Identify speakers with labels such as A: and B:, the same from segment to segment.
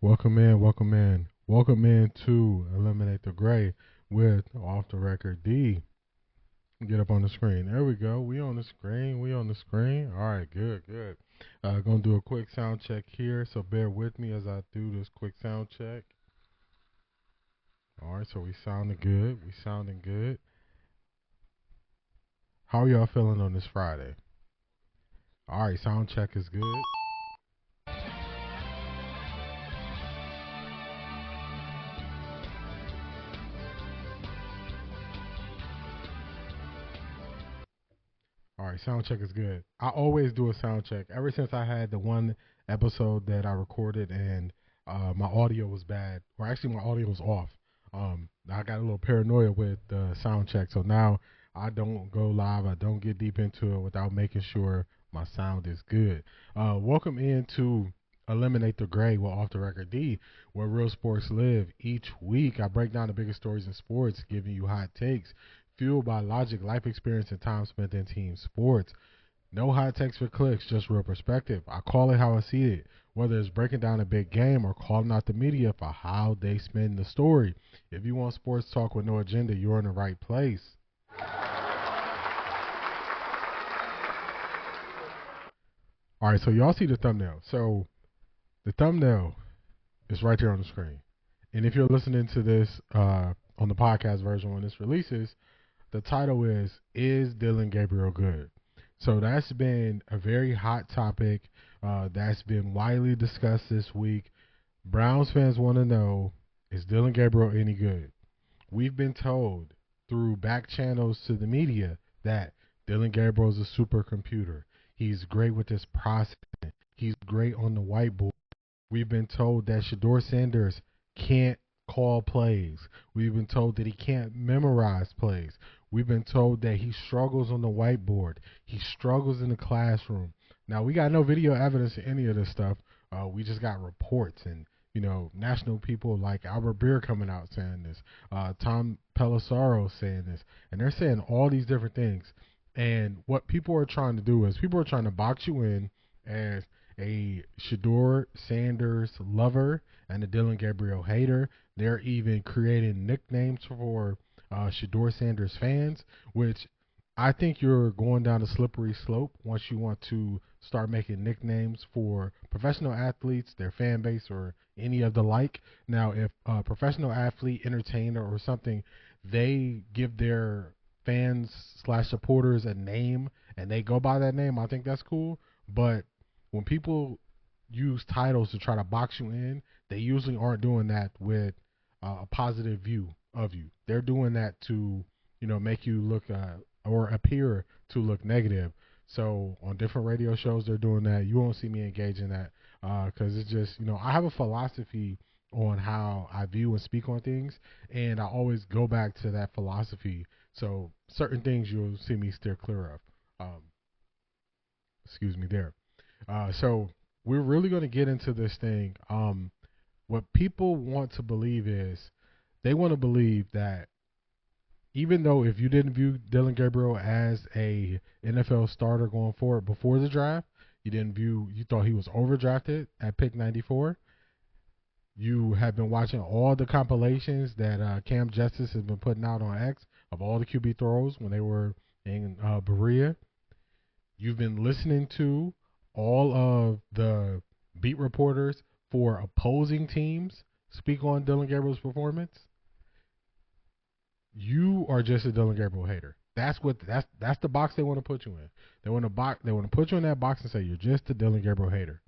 A: Welcome in, welcome in. Welcome in to Eliminate the Gray with Off the Record D. Get up on the screen. There we go. We on the screen. We on the screen. All right, good, good. Gonna do a quick sound check here, so bear with me as I do this quick sound check. All right, so we sounding good. We sounding good. How are y'all feeling on this Friday? All right, sound check is good. All right, sound check is good. I always do a sound check. Ever since I had the one episode that I recorded and my audio was bad, or actually my audio was off. I got a little paranoia with the sound check, so now I don't go live. I don't get deep into it without making sure my sound is good. Welcome into Eliminate the Gray with Off the Record D, where real sports live. Each week, I break down the biggest stories in sports, giving you hot takes fueled by logic, life experience, and time spent in team sports. No hot takes for clicks, just real perspective. I call it how I see it, whether it's breaking down a big game or calling out the media for how they spin the story. If you want sports talk with no agenda, you're in the right place. All right, so y'all see the thumbnail. So the thumbnail is right there on the screen. And if you're listening to this on the podcast version when this releases, the title is Dillon Gabriel good? So that's been a very hot topic that's been widely discussed this week. Browns fans want to know, is Dillon Gabriel any good? We've been told through back channels to the media that Dillon Gabriel is a supercomputer. He's great with his processing. He's great on the whiteboard. We've been told that Shedeur Sanders can't call plays. We've been told that he can't memorize plays. We've been told that he struggles on the whiteboard. He struggles in the classroom. Now, we got no video evidence of any of this stuff. We just got reports and, national people like Albert Breer coming out saying this, Tom Pelissero saying this, and they're saying all these different things. And what people are trying to do is people are trying to box you in as a Shedeur Sanders lover and a Dillon Gabriel hater. They're even creating nicknames for Shedeur Sanders fans, which I think you're going down a slippery slope once you want to start making nicknames for professional athletes, their fan base, or any of the like. Now, if a professional athlete, entertainer, or something, they give their fans / supporters a name and they go by that name, I think that's cool. But when people use titles to try to box you in, they usually aren't doing that with a positive view of you. They're doing that to, make you look or appear to look negative. So on different radio shows, they're doing that. You won't see me engage in that because it's just, I have a philosophy on how I view and speak on things, and I always go back to that philosophy. So certain things you'll see me steer clear of. Excuse me there. So we're really going to get into this thing. What people want to believe is they want to believe that even though if you didn't view Dillon Gabriel as a NFL starter going forward before the draft, you thought he was overdrafted at pick 94. You have been watching all the compilations that Cam Justice has been putting out on X of all the QB throws when they were in Breer. You've been listening to all of the beat reporters for opposing teams speak on Dillon Gabriel's performance. You are just a Dillon Gabriel hater. That's the box they want to put you in. They want to put you in that box and say you're just a Dillon Gabriel hater.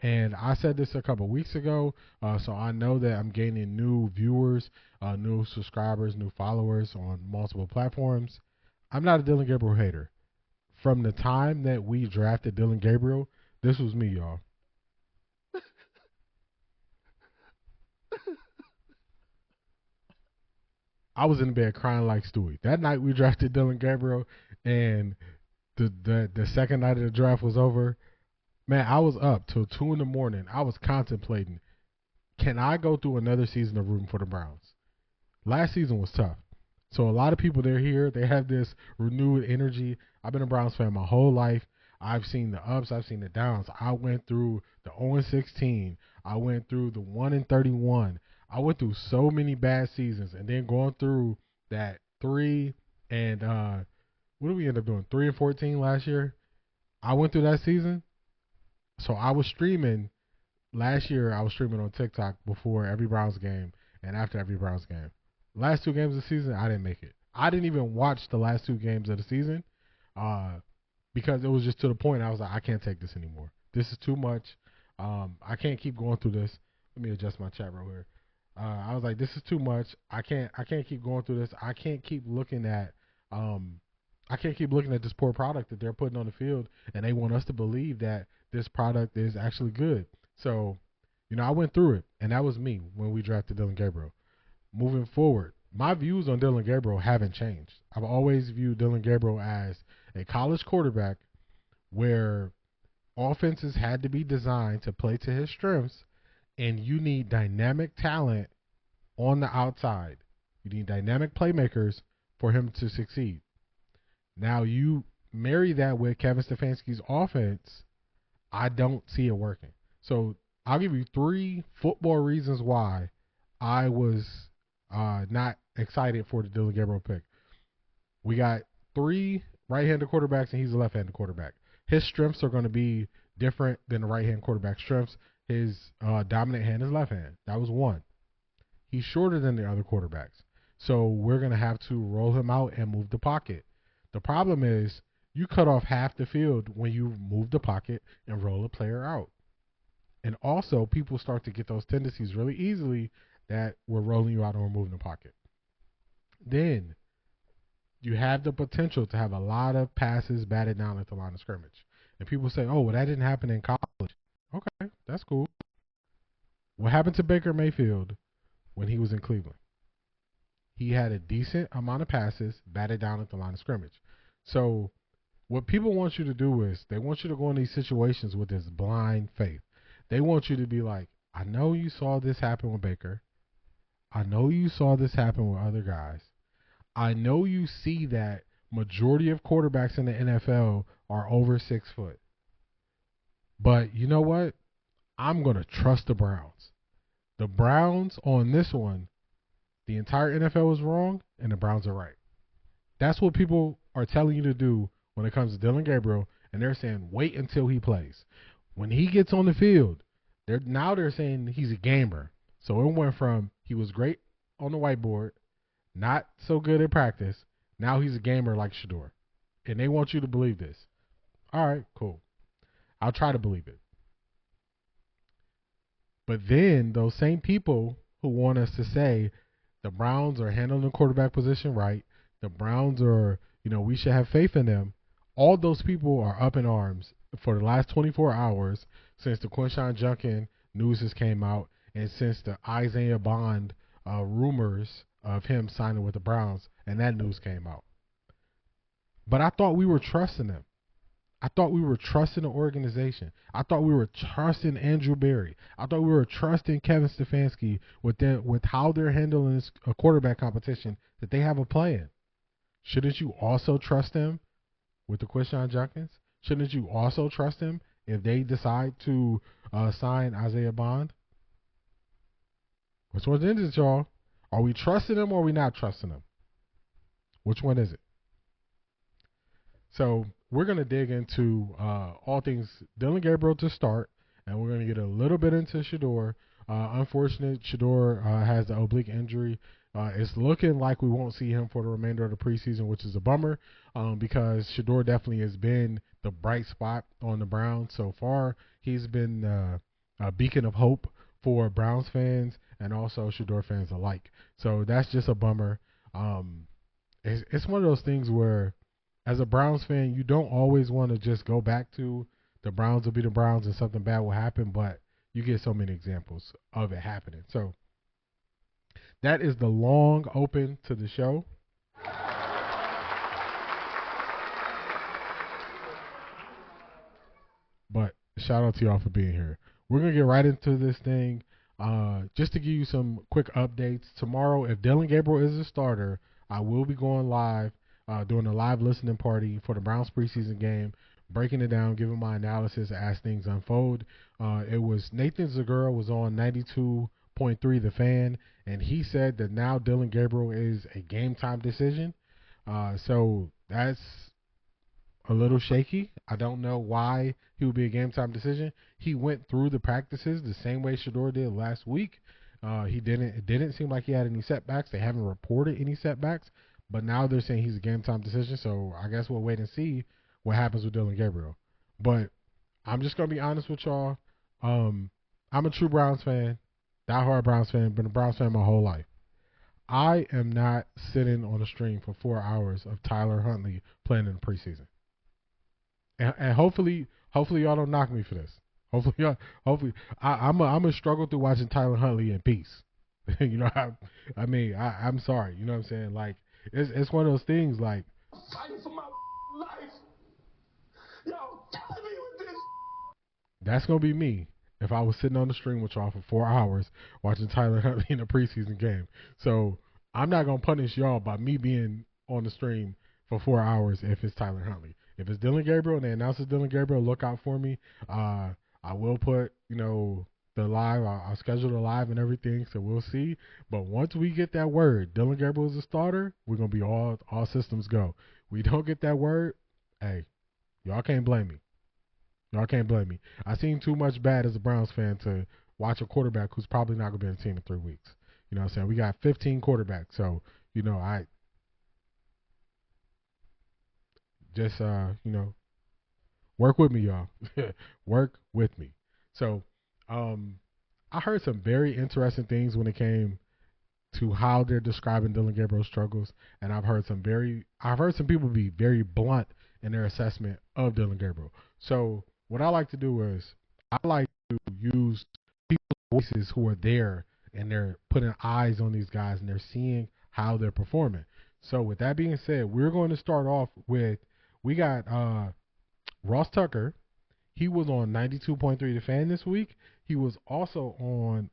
A: And I said this a couple weeks ago, so I know that I'm gaining new viewers, new subscribers, new followers on multiple platforms. I'm not a Dillon Gabriel hater. From the time that we drafted Dillon Gabriel, this was me, y'all. I was in bed crying like Stewie. That night we drafted Dillon Gabriel, and the second night of the draft was over. Man, I was up till 2 in the morning. I was contemplating, can I go through another season of rooting for the Browns? Last season was tough. So a lot of people, they're here. They have this renewed energy. I've been a Browns fan my whole life. I've seen the ups. I've seen the downs. I went through the 0-16. I went through the 1-31. I went through so many bad seasons, and then going through that 3 and what did we end up doing? 3-14 last year. I went through that season, so I was streaming last year. I was streaming on TikTok before every Browns game and after every Browns game. Last 2 games of the season, I didn't make it. I didn't even watch the last 2 games of the season because it was just to the point I was like, I can't take this anymore. This is too much. I can't keep going through this. Let me adjust my chat right here. I was like, this is too much. I can't keep going through this. I can't keep looking at this poor product that they're putting on the field, and they want us to believe that this product is actually good. So, I went through it, and that was me when we drafted Dillon Gabriel. Moving forward, my views on Dillon Gabriel haven't changed. I've always viewed Dillon Gabriel as a college quarterback where offenses had to be designed to play to his strengths, and you need dynamic talent on the outside. You need dynamic playmakers for him to succeed. Now, you marry that with Kevin Stefanski's offense, I don't see it working. So I'll give you 3 football reasons why I was not excited for the Dillon Gabriel pick. We got 3 right-handed quarterbacks, and he's a left-handed quarterback. His strengths are going to be different than the right-hand quarterback's strengths. His dominant hand is left hand. That was 1. He's shorter than the other quarterbacks. So we're going to have to roll him out and move the pocket. The problem is you cut off half the field when you move the pocket and roll a player out. And also, people start to get those tendencies really easily that we're rolling you out and we're moving the pocket. Then you have the potential to have a lot of passes batted down at the line of scrimmage. And people say, oh, well, that didn't happen in college. Okay, that's cool. What happened to Baker Mayfield when he was in Cleveland? He had a decent amount of passes batted down at the line of scrimmage. So what people want you to do is they want you to go in these situations with this blind faith. They want you to be like, I know you saw this happen with Baker. I know you saw this happen with other guys. I know you see that majority of quarterbacks in the NFL are over 6 foot. But you know what? I'm going to trust the Browns. The Browns on this one, the entire NFL was wrong and the Browns are right. That's what people are telling you to do when it comes to Dillon Gabriel, and they're saying wait until he plays. When he gets on the field, they're saying he's a gamer. So it went from he was great on the whiteboard, not so good at practice, now he's a gamer like Shedeur. And they want you to believe this. All right, cool. I'll try to believe it. But then those same people who want us to say the Browns are handling the quarterback position right, the Browns are, we should have faith in them, all those people are up in arms for the last 24 hours since the Quinshon Judkins news has came out and since the Isaiah Bond rumors of him signing with the Browns and that news came out. But I thought we were trusting them. I thought we were trusting the organization. I thought we were trusting Andrew Berry. I thought we were trusting Kevin Stefanski with how they're handling this quarterback competition, that they have a plan. Shouldn't you also trust them with the Quinshon Judkins? Shouldn't you also trust them if they decide to sign Isaiah Bond? Which one is it, y'all? Are we trusting them or are we not trusting them? Which one is it? So we're going to dig into all things Dillon Gabriel to start, and we're going to get a little bit into Shedeur. Unfortunate, Shedeur has the oblique injury. It's looking like we won't see him for the remainder of the preseason, which is a bummer because Shedeur definitely has been the bright spot on the Browns so far. He's been a beacon of hope for Browns fans and also Shedeur fans alike. So that's just a bummer. It's one of those things where, as a Browns fan, you don't always want to just go back to the Browns will be the Browns and something bad will happen, but you get so many examples of it happening. So that is the long open to the show. But shout out to y'all for being here. We're going to get right into this thing. Just to give you some quick updates. Tomorrow, if Dillon Gabriel is a starter, I will be going live, doing a live listening party for the Browns preseason game. breaking it down, giving my analysis as things unfold. It was Nathan Zagura was on 92.3 The Fan, and he said that now Dillon Gabriel is a game time decision. So that's a little shaky. I don't know why he would be a game time decision. He went through the practices the same way Shedeur did last week. It didn't seem like he had any setbacks. They haven't reported any setbacks, but now they're saying he's a game time decision. So I guess we'll wait and see what happens with Dillon Gabriel. But I'm just gonna be honest with y'all. I'm a true Browns fan, diehard Browns fan. Been a Browns fan my whole life. I am not sitting on a stream for 4 hours of Tyler Huntley playing in the preseason. And hopefully y'all don't knock me for this. Hopefully, I'm a struggle through watching Tyler Huntley in peace. You know, I'm sorry. You know what I'm saying? Like, it's one of those things. Like, fighting for my life. Yo, killing me with this. That's gonna be me if I was sitting on the stream with y'all for 4 hours watching Tyler Huntley in a preseason game. So I'm not gonna punish y'all by me being on the stream for 4 hours if it's Tyler Huntley. If it's Dillon Gabriel and they announce it's Dillon Gabriel, look out for me. I will put, the live. I'll schedule the live and everything, so we'll see. But once we get that word, Dillon Gabriel is a starter, we're going to be all systems go. We don't get that word, hey, y'all can't blame me. Y'all can't blame me. I seen too much bad as a Browns fan to watch a quarterback who's probably not going to be on the team in 3 weeks. You know what I'm saying? We got 15 quarterbacks, so, I just, work with me, y'all. Work with me. So, I heard some very interesting things when it came to how they're describing Dillon Gabriel's struggles, and I've heard some people be very blunt in their assessment of Dillon Gabriel. So, what I like to do is I like to use people's voices who are there and they're putting eyes on these guys and they're seeing how they're performing. So, with that being said, we're going to start off with we got Ross Tucker. He was on 92.3 The Fan this week. He was also on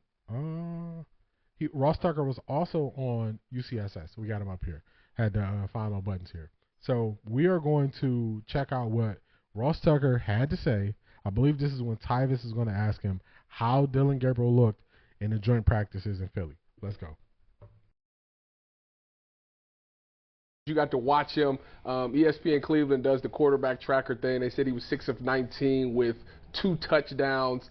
A: Ross Tucker was also on UCSS. We got him up here. Had to find my buttons here. So we are going to check out what Ross Tucker had to say. I believe this is when Tyvis is going to ask him how Dillon Gabriel looked in the joint practices in Philly. Let's go.
B: You got to watch him. ESPN Cleveland does the quarterback tracker thing. They said he was 6 of 19 with 2 touchdowns.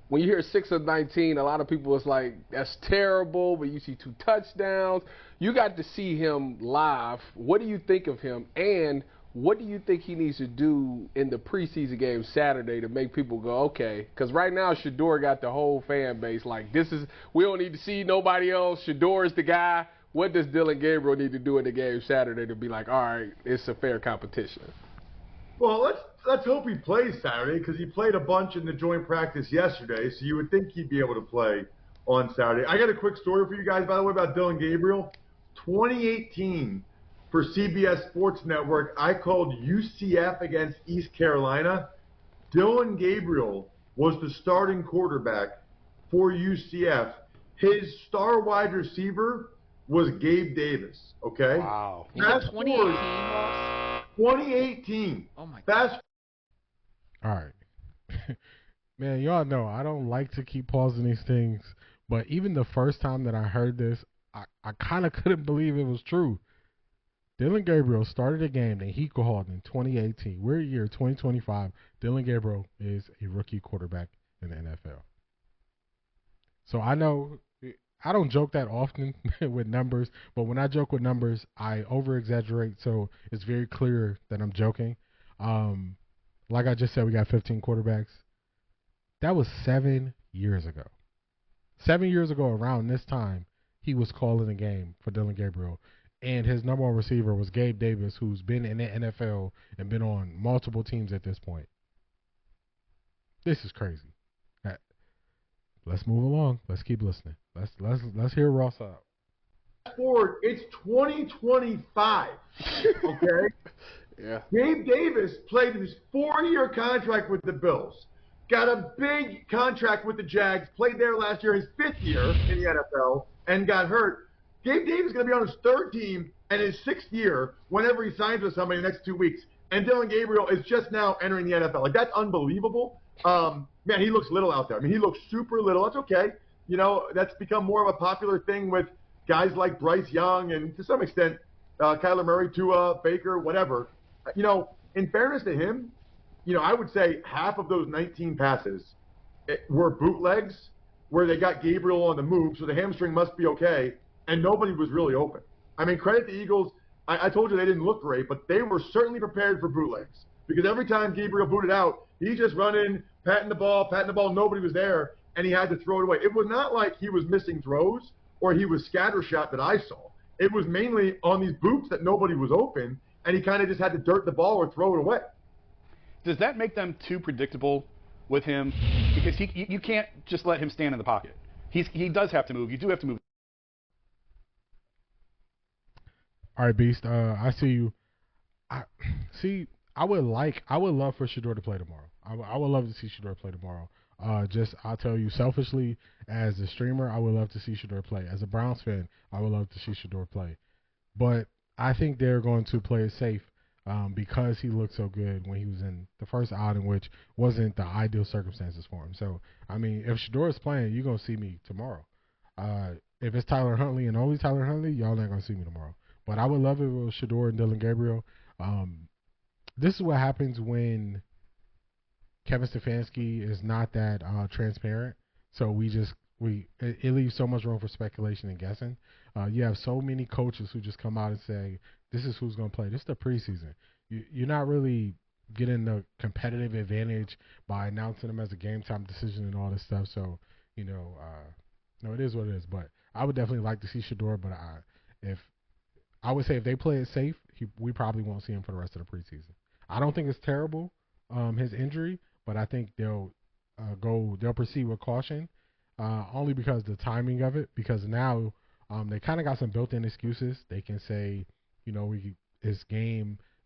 B: When you hear 6 of 19, a lot of people is like, that's terrible, but you see 2 touchdowns. You got to see him live. What do you think of him? And what do you think he needs to do in the preseason game Saturday to make people go, okay? Because right now, Shedeur got the whole fan base like, we don't need to see nobody else. Shedeur is the guy. What does Dillon Gabriel need to do in the game Saturday to be like, all right, it's a fair competition?
C: Well, let's hope he plays Saturday because he played a bunch in the joint practice yesterday, so you would think he'd be able to play on Saturday. I got a quick story for you guys, by the way, about Dillon Gabriel. 2018 for CBS Sports Network, I called UCF against East Carolina. Dillon Gabriel was the starting quarterback for UCF. His star wide receiver was Gabe Davis, okay?
B: Wow.
D: Fast 2018, Ross?
C: 2018.
D: Oh, my
C: God.
A: All right. Man, y'all know I don't like to keep pausing these things, but even the first time that I heard this, I kind of couldn't believe it was true. Dillon Gabriel started a game that he called in 2018. We're in year 2025. Dillon Gabriel is a rookie quarterback in the NFL. So I know I don't joke that often with numbers, but when I joke with numbers, I over-exaggerate, so it's very clear that I'm joking. Like I just said, we got 15 quarterbacks. That was 7 years ago. 7 years ago, around this time, he was calling a game for Dillon Gabriel, and his number one receiver was Gabe Davis, who's been in the NFL and been on multiple teams at this point. This is crazy. Let's move along. Let's keep listening. Let's hear Ross out.
C: Forward, it's 2025. Okay.
B: Yeah.
C: Gabe Davis played his 4-year contract with the Bills. Got a big contract with the Jags. Played there last year, his 5th year in the NFL, and got hurt. Gabe Davis is going to be on his 3rd team and his 6th year whenever he signs with somebody in the next 2 weeks. And Dillon Gabriel is just now entering the NFL. Like, that's unbelievable. Man, he looks little out there. I mean, he looks super little. That's okay. You know, that's become more of a popular thing with guys like Bryce Young and, to some extent, Kyler Murray, Tua, Baker, whatever. You know, in fairness to him, you know, I would say half of those 19 passes were bootlegs where they got Gabriel on the move, so the hamstring must be okay, and nobody was really open. I mean, credit the Eagles. I told you they didn't look great, but they were certainly prepared for bootlegs because every time Gabriel booted out, he's just running, patting the ball, nobody was there, and he had to throw it away. It was not like he was missing throws or he was scattershot that I saw. It was mainly on these boots that nobody was open, and he kind of just had to dirt the ball or throw it away.
E: Does that make them too predictable with him? Because you can't just let him stand in the pocket. He does have to move. You do have to move.
A: All right, Beast. I see you. I would love for Shedeur to play tomorrow. I would love to see Shedeur play tomorrow. I'll tell you selfishly, as a streamer, I would love to see Shedeur play. As a Browns fan, I would love to see Shedeur play. But I think they're going to play it safe because he looked so good when he was in the first outing, which wasn't the ideal circumstances for him. So, I mean, if Shedeur is playing, you're going to see me tomorrow. If it's Tyler Huntley and only Tyler Huntley, y'all not going to see me tomorrow. But I would love it with Shedeur and Dillon Gabriel. This is what happens when Kevin Stefanski is not that transparent. So it leaves so much room for speculation and guessing. You have so many coaches who just come out and say, this is who's going to play. This is the preseason. You're not really getting the competitive advantage by announcing them as a game time decision and all this stuff. So, no, it is what it is. But I would definitely like to see Shedeur. But I would say if they play it safe, we probably won't see him for the rest of the preseason. I don't think it's terrible, his injury, but I think they'll proceed with caution, only because the timing of it. Because now they kind of got some built-in excuses. They can say, it's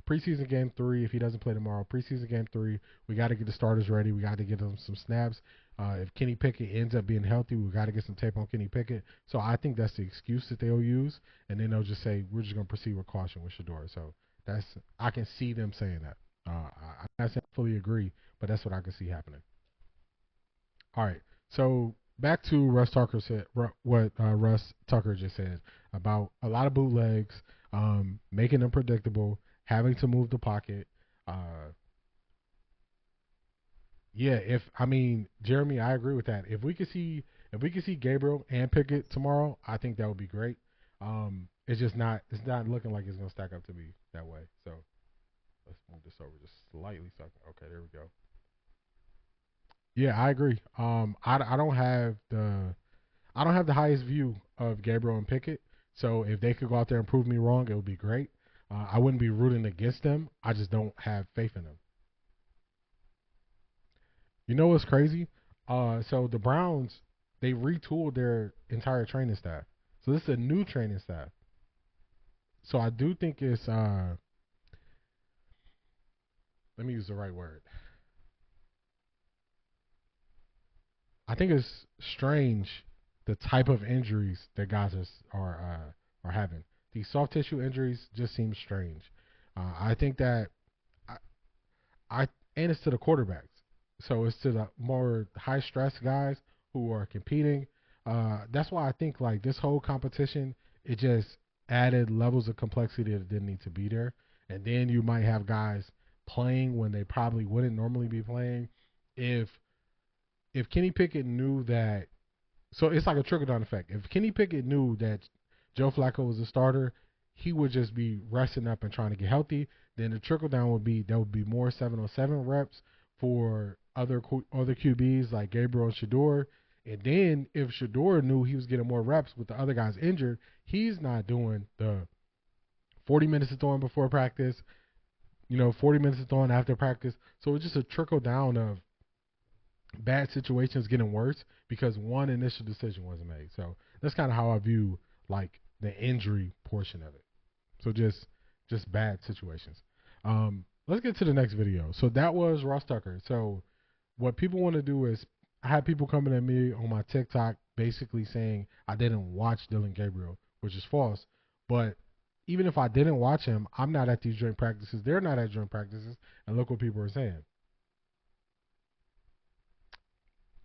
A: preseason game 3. If he doesn't play tomorrow, preseason game 3, we got to get the starters ready. We got to get them some snaps. If Kenny Pickett ends up being healthy, we got to get some tape on Kenny Pickett. So I think that's the excuse that they'll use, and then they'll just say we're just going to proceed with caution with Shedeur. So I can see them saying that. I'm not saying I fully agree, but that's what I can see happening. All right, so back to Russ Tucker said what Russ Tucker just said about a lot of bootlegs, making them predictable, having to move the pocket. Jeremy, I agree with that. If we could see Gabriel and Pickett tomorrow, I think that would be great. It's not looking like it's gonna stack up to be that way. So let's move this over just slightly. Okay, there we go. Yeah, I agree. I don't have the highest view of Gabriel and Pickett. So if they could go out there and prove me wrong, it would be great. I wouldn't be rooting against them. I just don't have faith in them. You know what's crazy? So the Browns, they retooled their entire training staff. So this is a new training staff. So I do think it's let me use the right word. I think it's strange the type of injuries that guys are having. These soft tissue injuries just seem strange. I think that and it's to the quarterbacks. So it's to the more high stress guys who are competing. That's why I think like this whole competition, it just added levels of complexity that didn't need to be there. And then you might have guys playing when they probably wouldn't normally be playing. If Kenny Pickett knew that, so it's like a trickle down effect. If Kenny Pickett knew that Joe Flacco was a starter, he would just be resting up and trying to get healthy. Then the trickle down would be there would be more 7-on-7 reps for other QBs like Gabriel and Shedeur. And then if Shedeur knew he was getting more reps with the other guys injured, he's not doing the 40 minutes of throwing before practice, 40 minutes of throwing after practice. So it's just a trickle down of bad situations getting worse because one initial decision wasn't made. So that's kind of how I view like the injury portion of it. So just bad situations. Let's get to the next video. So that was Ross Tucker. So what people want to do is, I had people coming at me on my TikTok basically saying I didn't watch Dillon Gabriel, which is false. But even if I didn't watch him, I'm not at these joint practices. They're not at joint practices, and look what people are saying.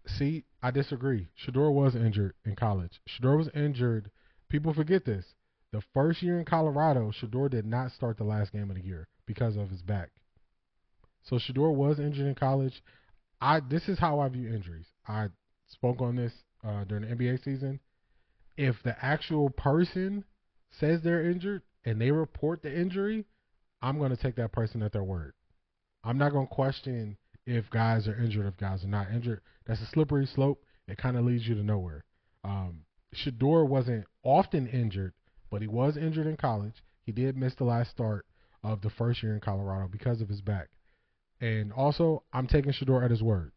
A: See, I disagree. Shedeur was injured in college. Shedeur was injured. People forget this. The first year in Colorado, Shedeur did not start the last game of the year because of his back. So Shedeur was injured in college. This is how I view injuries. I spoke on this during the NBA season. If the actual person says they're injured and they report the injury, I'm going to take that person at their word. I'm not going to question if guys are injured, if guys are not injured. That's a slippery slope. It kind of leads you to nowhere. Shedeur wasn't often injured, but he was injured in college. He did miss the last start of the first year in Colorado because of his back. And also, I'm taking Shedeur at his word.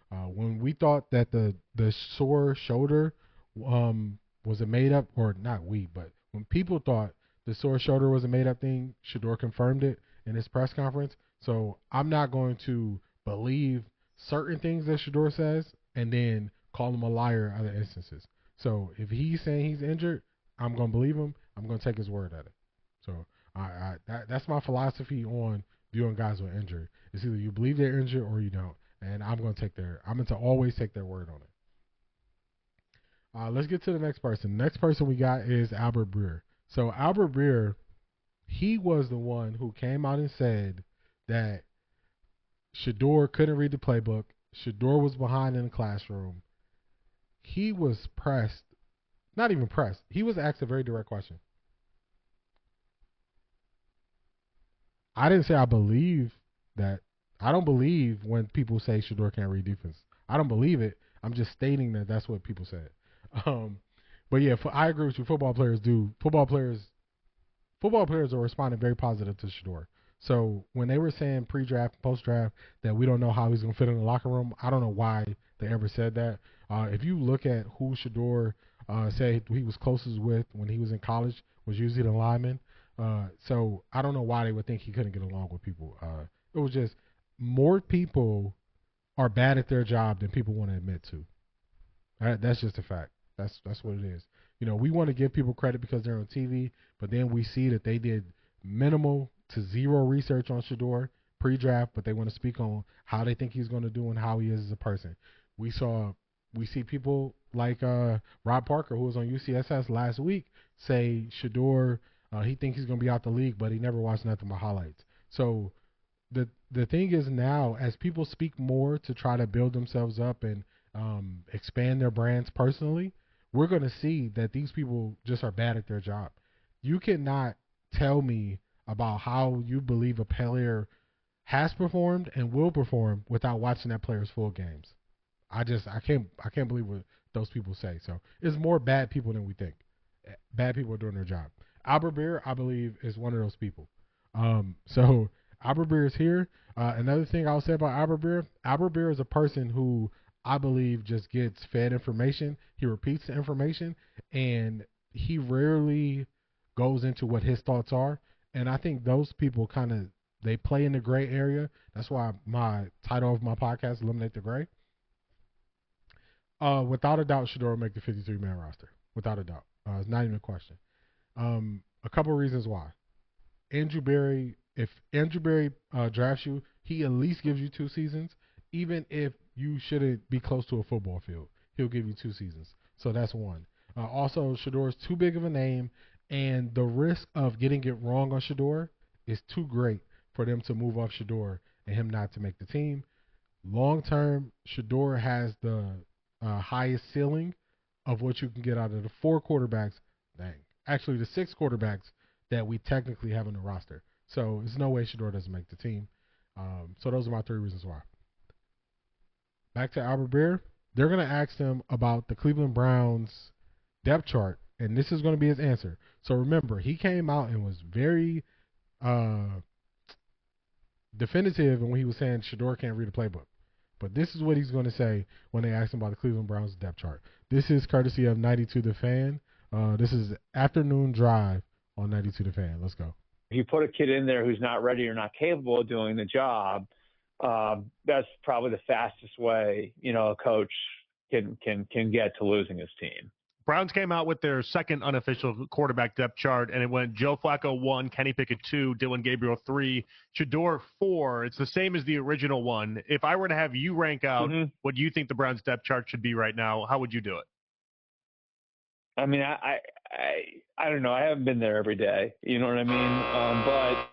A: When we thought that the sore shoulder was a made-up, or not we, but when people thought the sore shoulder was a made-up thing, Shedeur confirmed it in his press conference. So I'm not going to believe certain things that Shedeur says and then call him a liar in other instances. So if he's saying he's injured, I'm going to believe him. I'm going to take his word at it. So that's my philosophy on viewing guys with injury. It's either you believe they're injured or you don't. And I'm going to always take their word on it. Let's get to the next person. The next person we got is Albert Breer. So Albert Breer, he was the one who came out and said that Shedeur couldn't read the playbook. Shedeur was behind in the classroom. He was pressed, not even pressed. He was asked a very direct question. I didn't say I believe that. I don't believe when people say Shedeur can't read defense. I don't believe it. I'm just stating that that's what people said. But yeah, I agree with you. Football players do. Football players are responding very positive to Shedeur. So when they were saying pre-draft, post-draft that we don't know how he's going to fit in the locker room, I don't know why they ever said that. If you look at who Shedeur said he was closest with when he was in college, was usually the lineman. So I don't know why they would think he couldn't get along with people. It was just more people are bad at their job than people want to admit to. That's just a fact. That's what it is. You know, we want to give people credit because they're on TV, but then we see that they did minimal to zero research on Shedeur pre-draft, but they want to speak on how they think he's going to do and how he is as a person. We see people like Rob Parker, who was on UCSS last week, say Shedeur, he thinks he's going to be out the league, but he never watched nothing but highlights. So the thing is now, as people speak more to try to build themselves up and expand their brands personally, we're going to see that these people just are bad at their job. You cannot tell me about how you believe a player has performed and will perform without watching that player's full games. I can't believe what those people say. So it's more bad people than we think. Bad people are doing their job. Albert Breer, I believe, is one of those people. So Albert Breer is here. Another thing I'll say about Albert Breer is a person who I believe just gets fed information. He repeats the information, and he rarely goes into what his thoughts are. And I think those people they play in the gray area. That's why my title of my podcast, Eliminate the Gray. Without a doubt, Shedeur will make the 53-man roster. Without a doubt. It's not even a question. A couple of reasons why. If Andrew Berry drafts you, he at least gives you 2 seasons. Even if you shouldn't be close to a football field, he'll give you 2 seasons. So that's one. Also, Shedeur is too big of a name, and the risk of getting it wrong on Shedeur is too great for them to move off Shedeur and him not to make the team. Long term, Shedeur has the highest ceiling of what you can get out of the 4 quarterbacks. Actually, the 6 quarterbacks that we technically have on the roster. So there's no way Shedeur doesn't make the team. So those are my 3 reasons why. Back to Albert Breer. They're going to ask him about the Cleveland Browns depth chart, and this is going to be his answer. So remember, he came out and was very definitive when he was saying Shedeur can't read a playbook. But this is what he's going to say when they ask him about the Cleveland Browns depth chart. This is courtesy of 92 The Fan. This is Afternoon Drive on 92 The Fan. Let's go.
F: If you put a kid in there who's not ready or not capable of doing the job, that's probably the fastest way, a coach can get to losing his team.
G: Browns came out with their second unofficial quarterback depth chart, and it went Joe Flacco 1, Kenny Pickett 2, Dillon Gabriel 3, Shedeur 4. It's the same as the original one. If I were to have you rank out what you think the Browns depth chart should be right now, how would you do it?
F: I mean, I don't know. I haven't been there every day. You know what I mean?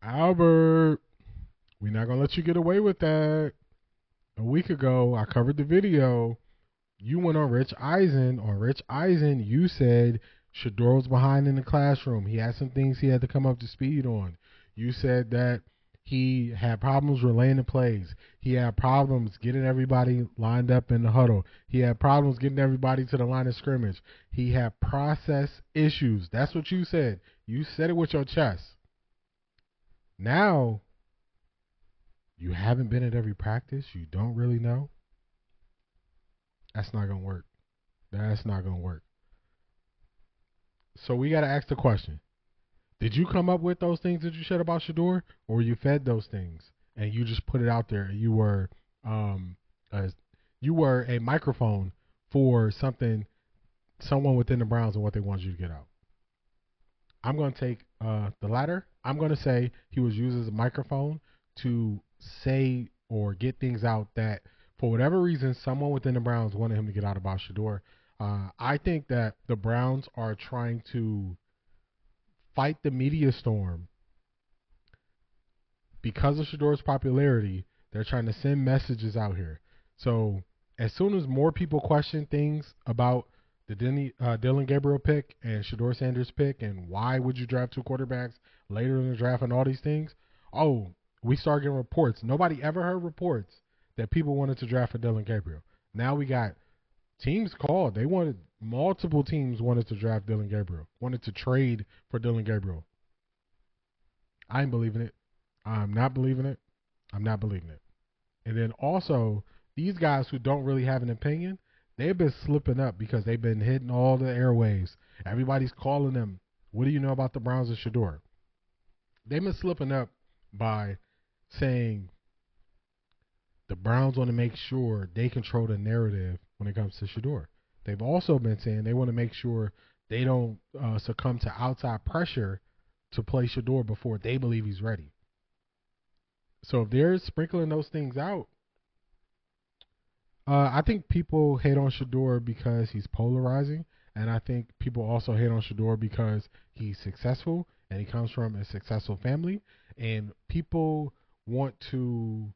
A: Albert, we're not going to let you get away with that. A week ago, I covered the video. You went on Rich Eisen. On Rich Eisen, you said Shedeur was behind in the classroom. He had some things he had to come up to speed on. You said that he had problems relaying the plays. He had problems getting everybody lined up in the huddle. He had problems getting everybody to the line of scrimmage. He had process issues. That's what you said. You said it with your chest. Now, you haven't been at every practice. You don't really know. That's not going to work. That's not going to work. So we got to ask the question. Did you come up with those things that you said about Shedeur, or were you fed those things and you just put it out there and you were a microphone for someone within the Browns and what they wanted you to get out? I'm going to take the latter. I'm going to say he was used as a microphone to say or get things out that, for whatever reason, someone within the Browns wanted him to get out about Shedeur. I think that the Browns are trying to fight the media storm because of Shedeur's popularity. They're trying to send messages out here. So as soon as more people question things about the Dillon Gabriel pick and Shedeur Sanders pick and why would you draft two quarterbacks later in the draft and all these things, we start getting reports. Nobody ever heard reports that people wanted to draft for Dillon Gabriel. Now we got teams called. Multiple teams wanted to draft Dillon Gabriel, wanted to trade for Dillon Gabriel. I ain't believing it. I'm not believing it. I'm not believing it. And then also, these guys who don't really have an opinion, they've been slipping up because they've been hitting all the airwaves. Everybody's calling them, what do you know about the Browns and Shedeur? They've been slipping up by saying the Browns want to make sure they control the narrative when it comes to Shedeur. They've also been saying they want to make sure they don't succumb to outside pressure to play Shedeur before they believe he's ready. So if they're sprinkling those things out, I think people hate on Shedeur because he's polarizing, and I think people also hate on Shedeur because he's successful and he comes from a successful family, and people want to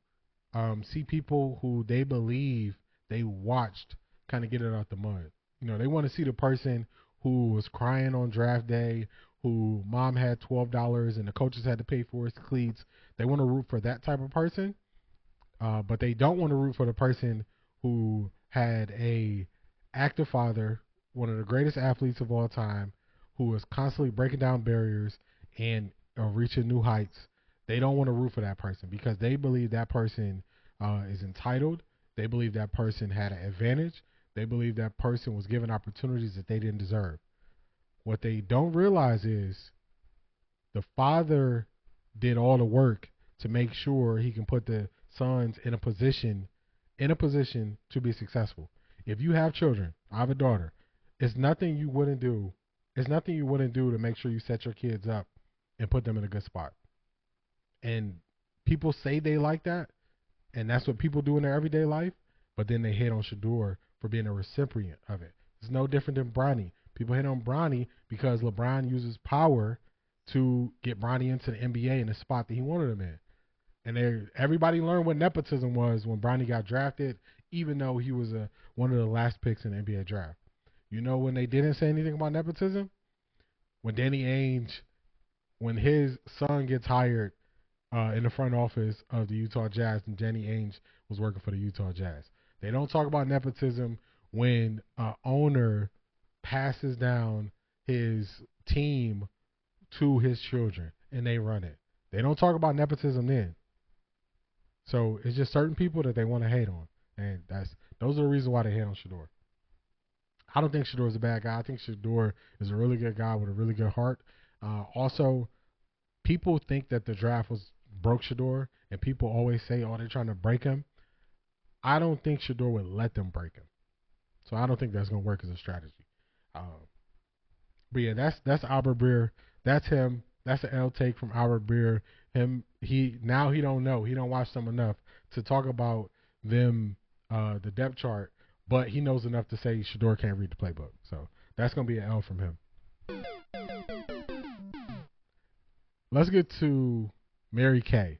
A: see people who they believe they watched kind of get it out the mud. You know, they want to see the person who was crying on draft day, who mom had $12 and the coaches had to pay for his cleats. They want to root for that type of person, but they don't want to root for the person who had a active father, one of the greatest athletes of all time, who was constantly breaking down barriers and reaching new heights. They don't want to root for that person because they believe that person is entitled. They believe that person had an advantage. They believe that person was given opportunities that they didn't deserve. What they don't realize is the father did all the work to make sure he can put the sons in a position to be successful. If you have children, I have a daughter, it's nothing you wouldn't do. It's nothing you wouldn't do to make sure you set your kids up and put them in a good spot. And people say they like that, and that's what people do in their everyday life, but then they hate on Shedeur for being a recipient of it. It's no different than Bronny. People hate on Bronny because LeBron uses power to get Bronny into the NBA in the spot that he wanted him in. And everybody learned what nepotism was when Bronny got drafted, even though he was one of the last picks in the NBA draft. You know when they didn't say anything about nepotism? When Danny Ainge, when his son gets hired in the front office of the Utah Jazz, and Danny Ainge was working for the Utah Jazz. They don't talk about nepotism when an owner passes down his team to his children and they run it. They don't talk about nepotism then. So it's just certain people that they want to hate on, and those are the reasons why they hate on Shedeur. I don't think Shedeur is a bad guy. I think Shedeur is a really good guy with a really good heart. Also, people think that the draft broke Shedeur, and people always say, "Oh, they're trying to break him." I don't think Shedeur would let them break him. So I don't think that's going to work as a strategy. But yeah, that's Albert Breer. That's him. That's an L take from Albert Breer. He don't know. He don't watch them enough to talk about them, the depth chart, but he knows enough to say Shedeur can't read the playbook. So that's going to be an L from him. Let's get to Mary Kay.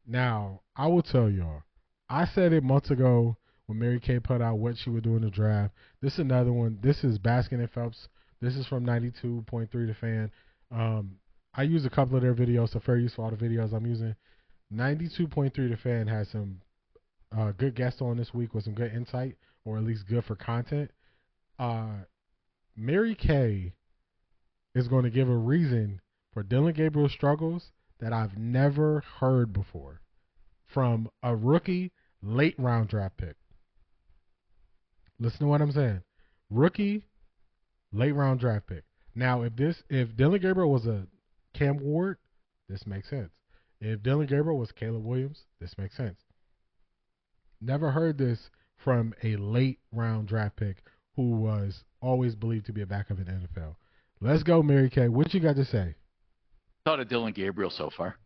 A: Now, I will tell y'all, I said it months ago when Mary Kay put out what she would do in the draft. This is another one. This is Baskin and Phelps. This is from 92.3 The Fan. I use a couple of their videos, so fair use for all the videos I'm using. 92.3 The Fan has some good guests on this week with some good insight, or at least good for content. Mary Kay is going to give a reason for Dillon Gabriel's struggles that I've never heard before from a rookie late round draft pick. Listen to what I'm saying. Rookie late round draft pick. Now, if Dillon Gabriel was a Cam Ward, this makes sense. If Dillon Gabriel was Caleb Williams, this makes sense. Never heard this from a late round draft pick who was always believed to be a backup in the NFL. Let's go, Mary Kay. What you got to say?
H: Thought of Dillon Gabriel so far.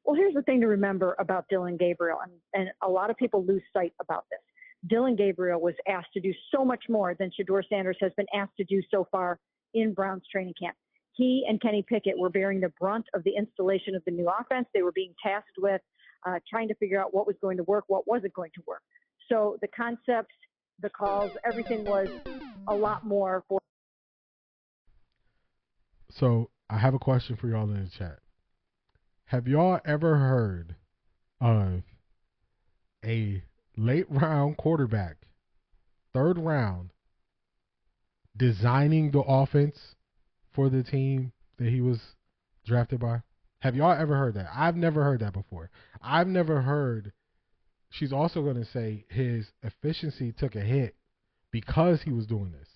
I: Well, here's the thing to remember about Dillon Gabriel, and a lot of people lose sight about this. Dillon Gabriel was asked to do so much more than Shedeur Sanders has been asked to do so far in Browns training camp. He and Kenny Pickett were bearing the brunt of the installation of the new offense. They were being tasked with trying to figure out what was going to work, what wasn't going to work. So the concepts, the calls, everything was a lot more for.
A: So I have a question for y'all in the chat. Have y'all ever heard of a late round quarterback, third round, designing the offense for the team that he was drafted by? Have y'all ever heard that? I've never heard that before. I've never heard. She's also going to say his efficiency took a hit because he was doing this.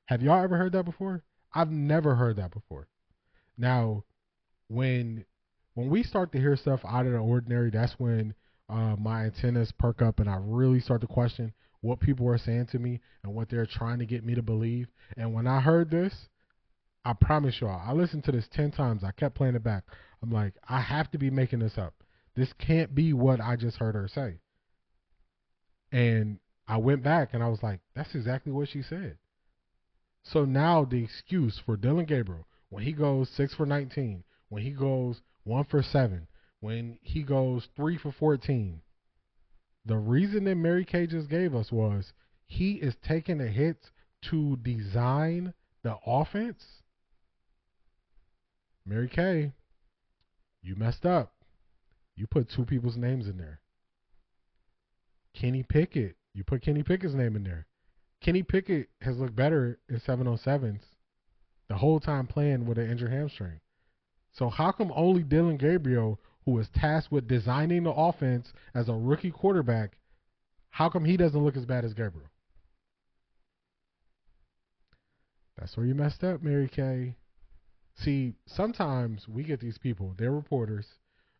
A: Have y'all ever heard that before? I've never heard that before. Now, when we start to hear stuff out of the ordinary, that's when my antennas perk up and I really start to question what people are saying to me and what they're trying to get me to believe. And when I heard this, I promise y'all, I listened to this 10 times. I kept playing it back. I'm like, I have to be making this up. This can't be what I just heard her say. And I went back and I was like, that's exactly what she said. So now the excuse for Dillon Gabriel, when he goes 6 for 19, when he goes 1 for 7, when he goes 3 for 14, the reason that Mary Kay just gave us was he is taking the hits to design the offense. Mary Kay, you messed up. You put two people's names in there. Kenny Pickett, you put Kenny Pickett's name in there. Kenny Pickett has looked better in 7-on-7s the whole time playing with an injured hamstring. So how come only Dillon Gabriel, who is tasked with designing the offense as a rookie quarterback, how come he doesn't look as bad as Gabriel? That's where you messed up, Mary Kay. See, sometimes we get these people, they're reporters,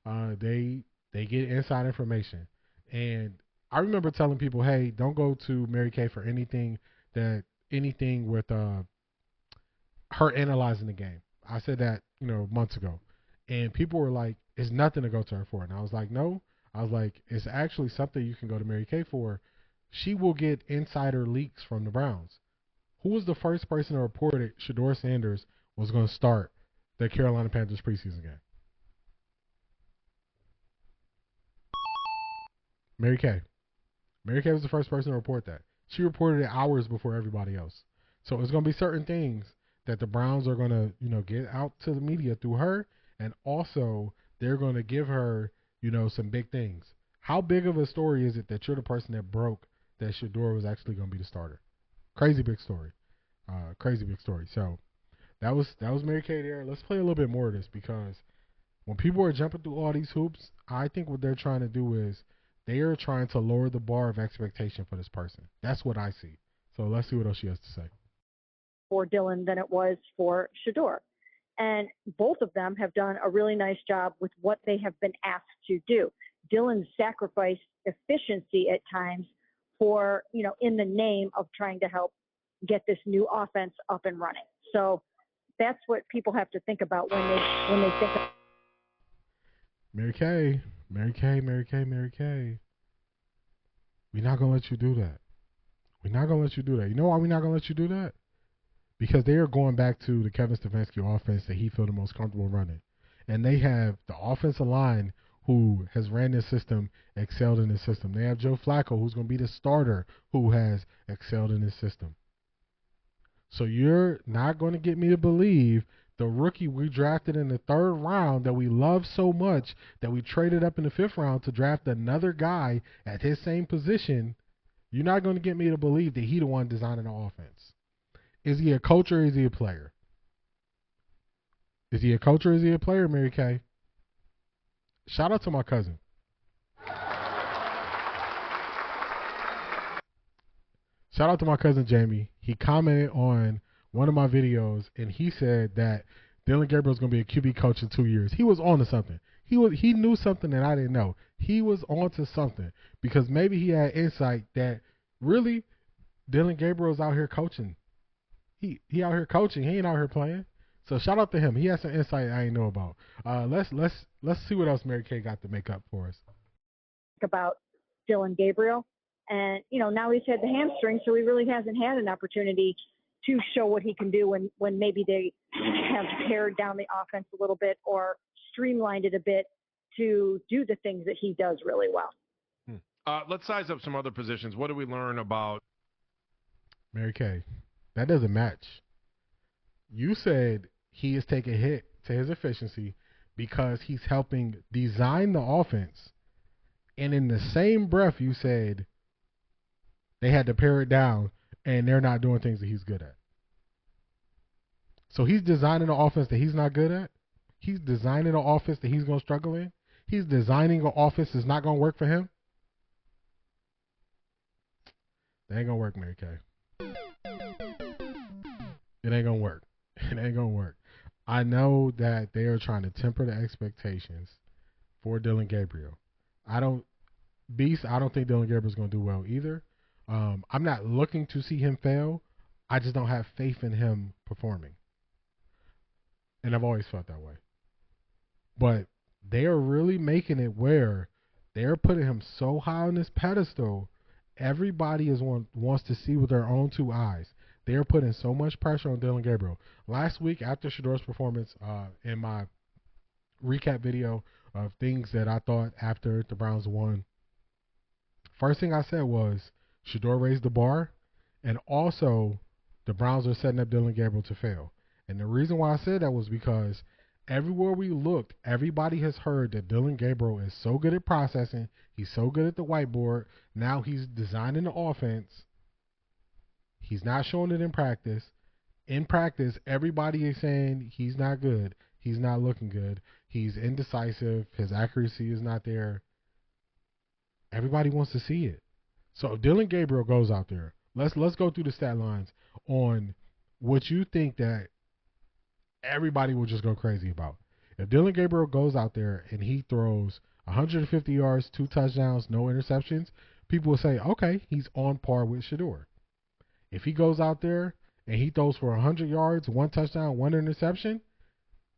A: they get inside information. And I remember telling people, hey, don't go to Mary Kay for anything with her analyzing the game. I said that, months ago. And people were like, it's nothing to go to her for. And I was like, no. I was like, it's actually something you can go to Mary Kay for. She will get insider leaks from the Browns. Who was the first person to report it? Shedeur Sanders was going to start the Carolina Panthers preseason game. Mary Kay. Mary Kay was the first person to report that. She reported it hours before everybody else. So it's going to be certain things that the Browns are going to, get out to the media through her, and also they're going to give her, some big things. How big of a story is it that you're the person that broke that Shedeur was actually going to be the starter? Crazy big story. Crazy big story. So that was Mary Kay there. Let's play a little bit more of this, because when people are jumping through all these hoops, I think what they're trying to do is they are trying to lower the bar of expectation for this person. That's what I see. So let's see what else she has to say.
I: For Dillon than it was for Shedeur. And both of them have done a really nice job with what they have been asked to do. Dillon sacrificed efficiency at times for, in the name of trying to help get this new offense up and running. So that's what people have to think about when they think of
A: Mary Kay. We're not going to let you do that. We're not going to let you do that. You know why we're not going to let you do that? Because they are going back to the Kevin Stefanski offense that he felt the most comfortable running. And they have the offensive line who has ran this system, excelled in this system. They have Joe Flacco, who's going to be the starter, who has excelled in this system. So you're not going to get me to believe the rookie we drafted in the 3rd round that we love so much that we traded up in the 5th round to draft another guy at his same position. You're not going to get me to believe that he the one designing the offense. Is he a coach or is he a player? Is he a coach or is he a player, Mary Kay? Shout out to my cousin. Shout out to my cousin Jamie. He commented on one of my videos and he said that Dillon Gabriel is going to be a QB coach in 2 years. He was on to something. He knew something that I didn't know. He was on to something because maybe he had insight that really Dillon Gabriel's out here coaching. He out here coaching. He ain't out here playing. So shout out to him. He has some insight I didn't know about. Let's see what else Mary Kay got to make up for us.
I: About Dillon Gabriel. And, now he's had the hamstring, so he really hasn't had an opportunity to show what he can do when maybe they have pared down the offense a little bit or streamlined it a bit to do the things that he does really well.
G: Let's size up some other positions. What do we learn about
A: Mary Kay? That doesn't match. You said he is taking a hit to his efficiency because he's helping design the offense. And in the same breath, you said they had to pare it down and they're not doing things that he's good at. So he's designing an offense that he's not good at. He's designing an offense that he's going to struggle in. He's designing an offense that's not going to work for him. That ain't going to work, Mary Kay. It ain't going to work. It ain't going to work. I know that they are trying to temper the expectations for Dillon Gabriel. I don't think Dillon Gabriel is going to do well either. I'm not looking to see him fail. I just don't have faith in him performing. And I've always felt that way. But they are really making it where they're putting him so high on this pedestal, everybody wants to see with their own 2 eyes. They're putting so much pressure on Dillon Gabriel. Last week, after Shedeur's performance, in my recap video of things that I thought after the Browns won, first thing I said was Shedeur raised the bar, and also the Browns are setting up Dillon Gabriel to fail. And the reason why I said that was because everywhere we looked, everybody has heard that Dillon Gabriel is so good at processing. He's so good at the whiteboard. Now he's designing the offense. He's not showing it in practice. In practice, everybody is saying he's not good. He's not looking good. He's indecisive. His accuracy is not there. Everybody wants to see it. So if Dillon Gabriel goes out there, let's go through the stat lines on what you think that everybody will just go crazy about. If Dillon Gabriel goes out there and he throws 150 yards, 2 touchdowns, no interceptions, people will say, okay, he's on par with Shedeur. If he goes out there and he throws for 100 yards, 1 touchdown, 1 interception,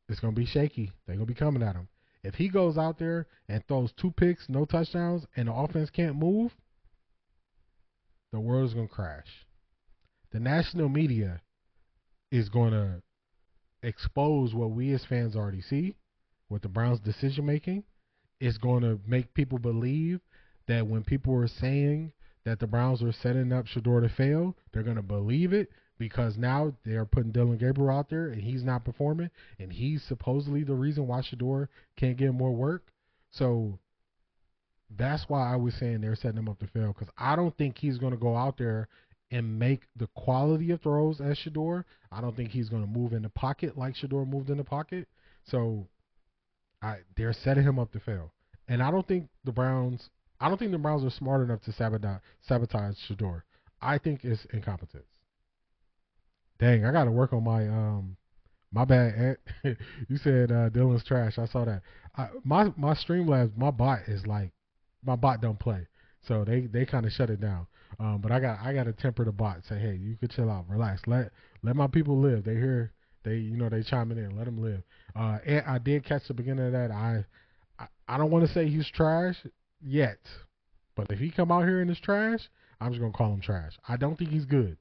A: it's going to be shaky. They're going to be coming at him. If he goes out there and throws 2 picks, no touchdowns, and the offense can't move, the world is going to crash. The national media is going to expose what we as fans already see with the Browns' decision making. It's going to make people believe that when people are saying that the Browns are setting up Shedeur to fail, they're going to believe it because now they're putting Dillon Gabriel out there and he's not performing and he's supposedly the reason why Shedeur can't get more work. So that's why I was saying they're setting him up to fail because I don't think he's going to go out there and make the quality of throws as Shedeur. I don't think he's going to move in the pocket like Shedeur moved in the pocket. So they're setting him up to fail. And I don't think the Browns are smart enough to sabotage Shedeur. I think it's incompetence. Dang, I got to work on my bad, Ant. You said Dillon's trash. I saw that. My Streamlabs, my bot don't play. So they kind of shut it down. But I got to temper the bot. Say, hey, you could chill out, relax, let my people live. They here, they chiming in. Let them live. And I did catch the beginning of that. I don't want to say he's trash yet, but if he come out here and is trash, I'm just gonna call him trash. I don't think he's good.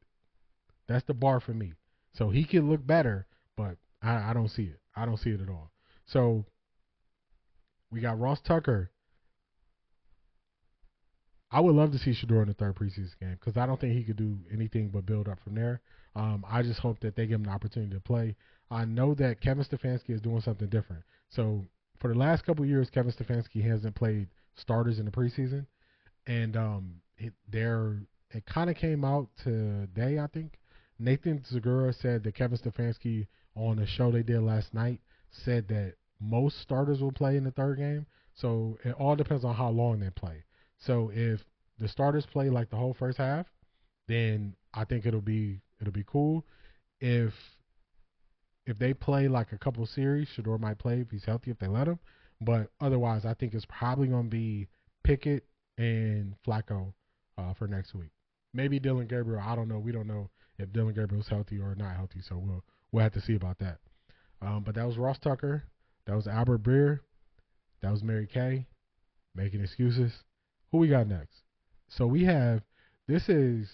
A: That's the bar for me. So he could look better, but I don't see it. I don't see it at all. So we got Ross Tucker. I would love to see Shedeur in the third preseason game because I don't think he could do anything but build up from there. I just hope that they give him an opportunity to play. I know that Kevin Stefanski is doing something different. So for the last couple of years, Kevin Stefanski hasn't played starters in the preseason, and it kind of came out today, I think. Nathan Zagura said that Kevin Stefanski on the show they did last night said that most starters will play in the third game. So it all depends on how long they play. So if the starters play like the whole first half, then I think it'll be cool. If they play like a couple series, Shedeur might play if he's healthy, if they let him. But otherwise, I think it's probably going to be Pickett and Flacco for next week. Maybe Dillon Gabriel. I don't know. We don't know if Dillon Gabriel's healthy or not healthy, so we'll have to see about that. But that was Ross Tucker. That was Albert Breer. That was Mary Kay making excuses. Who we got next? So we have, this is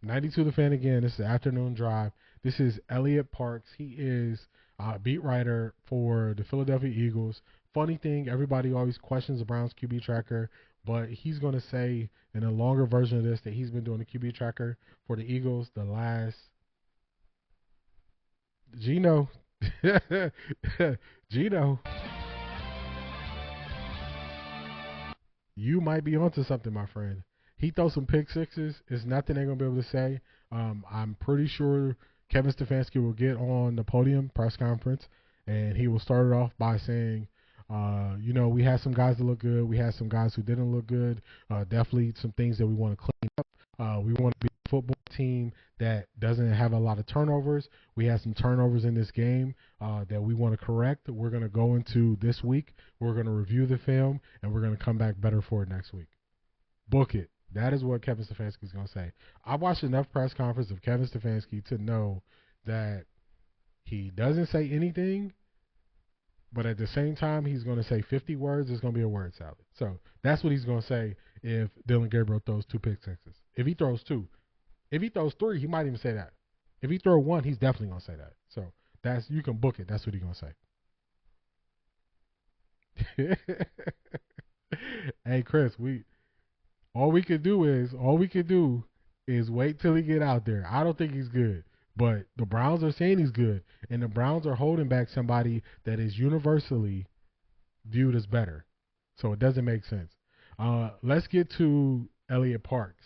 A: 92 The Fan again. This is Afternoon Drive. This is Elliot Parks. He is a beat writer for the Philadelphia Eagles. Funny thing, everybody always questions the Browns QB tracker, but he's going to say in a longer version of this that he's been doing the QB tracker for the Eagles the last. Gino. Gino. You might be onto something, my friend. He throws some pick sixes. It's nothing they're going to be able to say. I'm pretty sure Kevin Stefanski will get on the podium press conference, and he will start it off by saying, we had some guys that look good. We had some guys who didn't look good. Definitely some things that we want to clean up. We want to be a football team that doesn't have a lot of turnovers. We had some turnovers in this game that we want to correct. We're going to go into this week. We're going to review the film, and we're going to come back better for it next week. Book it. That is what Kevin Stefanski is going to say. I watched enough press conference of Kevin Stefanski to know that he doesn't say anything, but at the same time, he's going to say 50 words. It's going to be a word salad. So that's what he's going to say if Dillon Gabriel throws 2 pick sixes. If he throws 2. If he throws 3, he might even say that. If he throws 1, he's definitely going to say that. So you can book it. That's what he's going to say. Hey, Chris, all we could do is wait till he get out there. I don't think he's good. But the Browns are saying he's good, and the Browns are holding back somebody that is universally viewed as better. So it doesn't make sense. Let's get to Elliot Parks,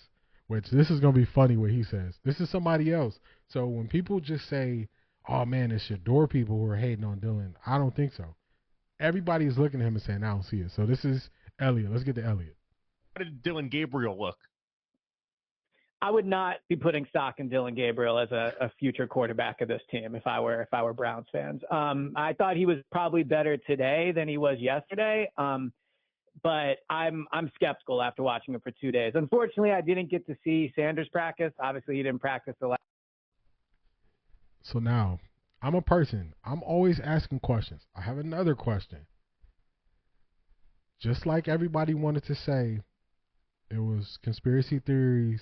A: which this is going to be funny what he says. This is somebody else. So when people just say, oh, man, it's Shedeur people who are hating on Dillon, I don't think so. Everybody is looking at him and saying, I don't see it. So this is Elliot. Let's get to Elliot.
G: How did Dillon Gabriel look?
J: I would not be putting stock in Dillon Gabriel as a future quarterback of this team if I were Browns fans. I thought he was probably better today than he was yesterday, but I'm skeptical after watching him for 2 days. Unfortunately, I didn't get to see Sanders practice. Obviously, he didn't practice the last.
A: So now, I'm a person. I'm always asking questions. I have another question. Just like everybody wanted to say, it was conspiracy theories.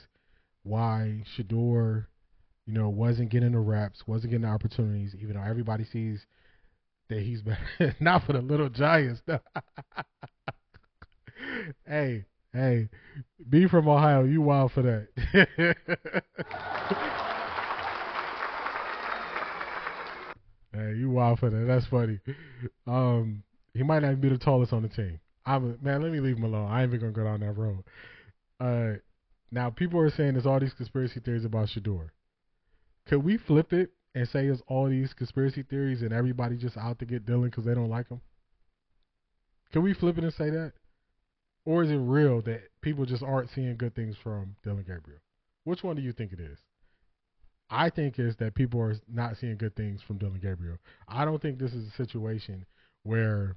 A: Why Shedeur, wasn't getting the reps, wasn't getting the opportunities, even though everybody sees that he's better. Not for the little Giants. Hey, be from Ohio, you wild for that. Hey, you wild for that. That's funny. He might not be the tallest on the team. Man, let me leave him alone. I ain't even gonna go down that road. Now, people are saying there's all these conspiracy theories about Shedeur. Could we flip it and say it's all these conspiracy theories and everybody just out to get Dillon because they don't like him? Can we flip it and say that? Or is it real that people just aren't seeing good things from Dillon Gabriel? Which one do you think it is? I think it's that people are not seeing good things from Dillon Gabriel. I don't think this is a situation where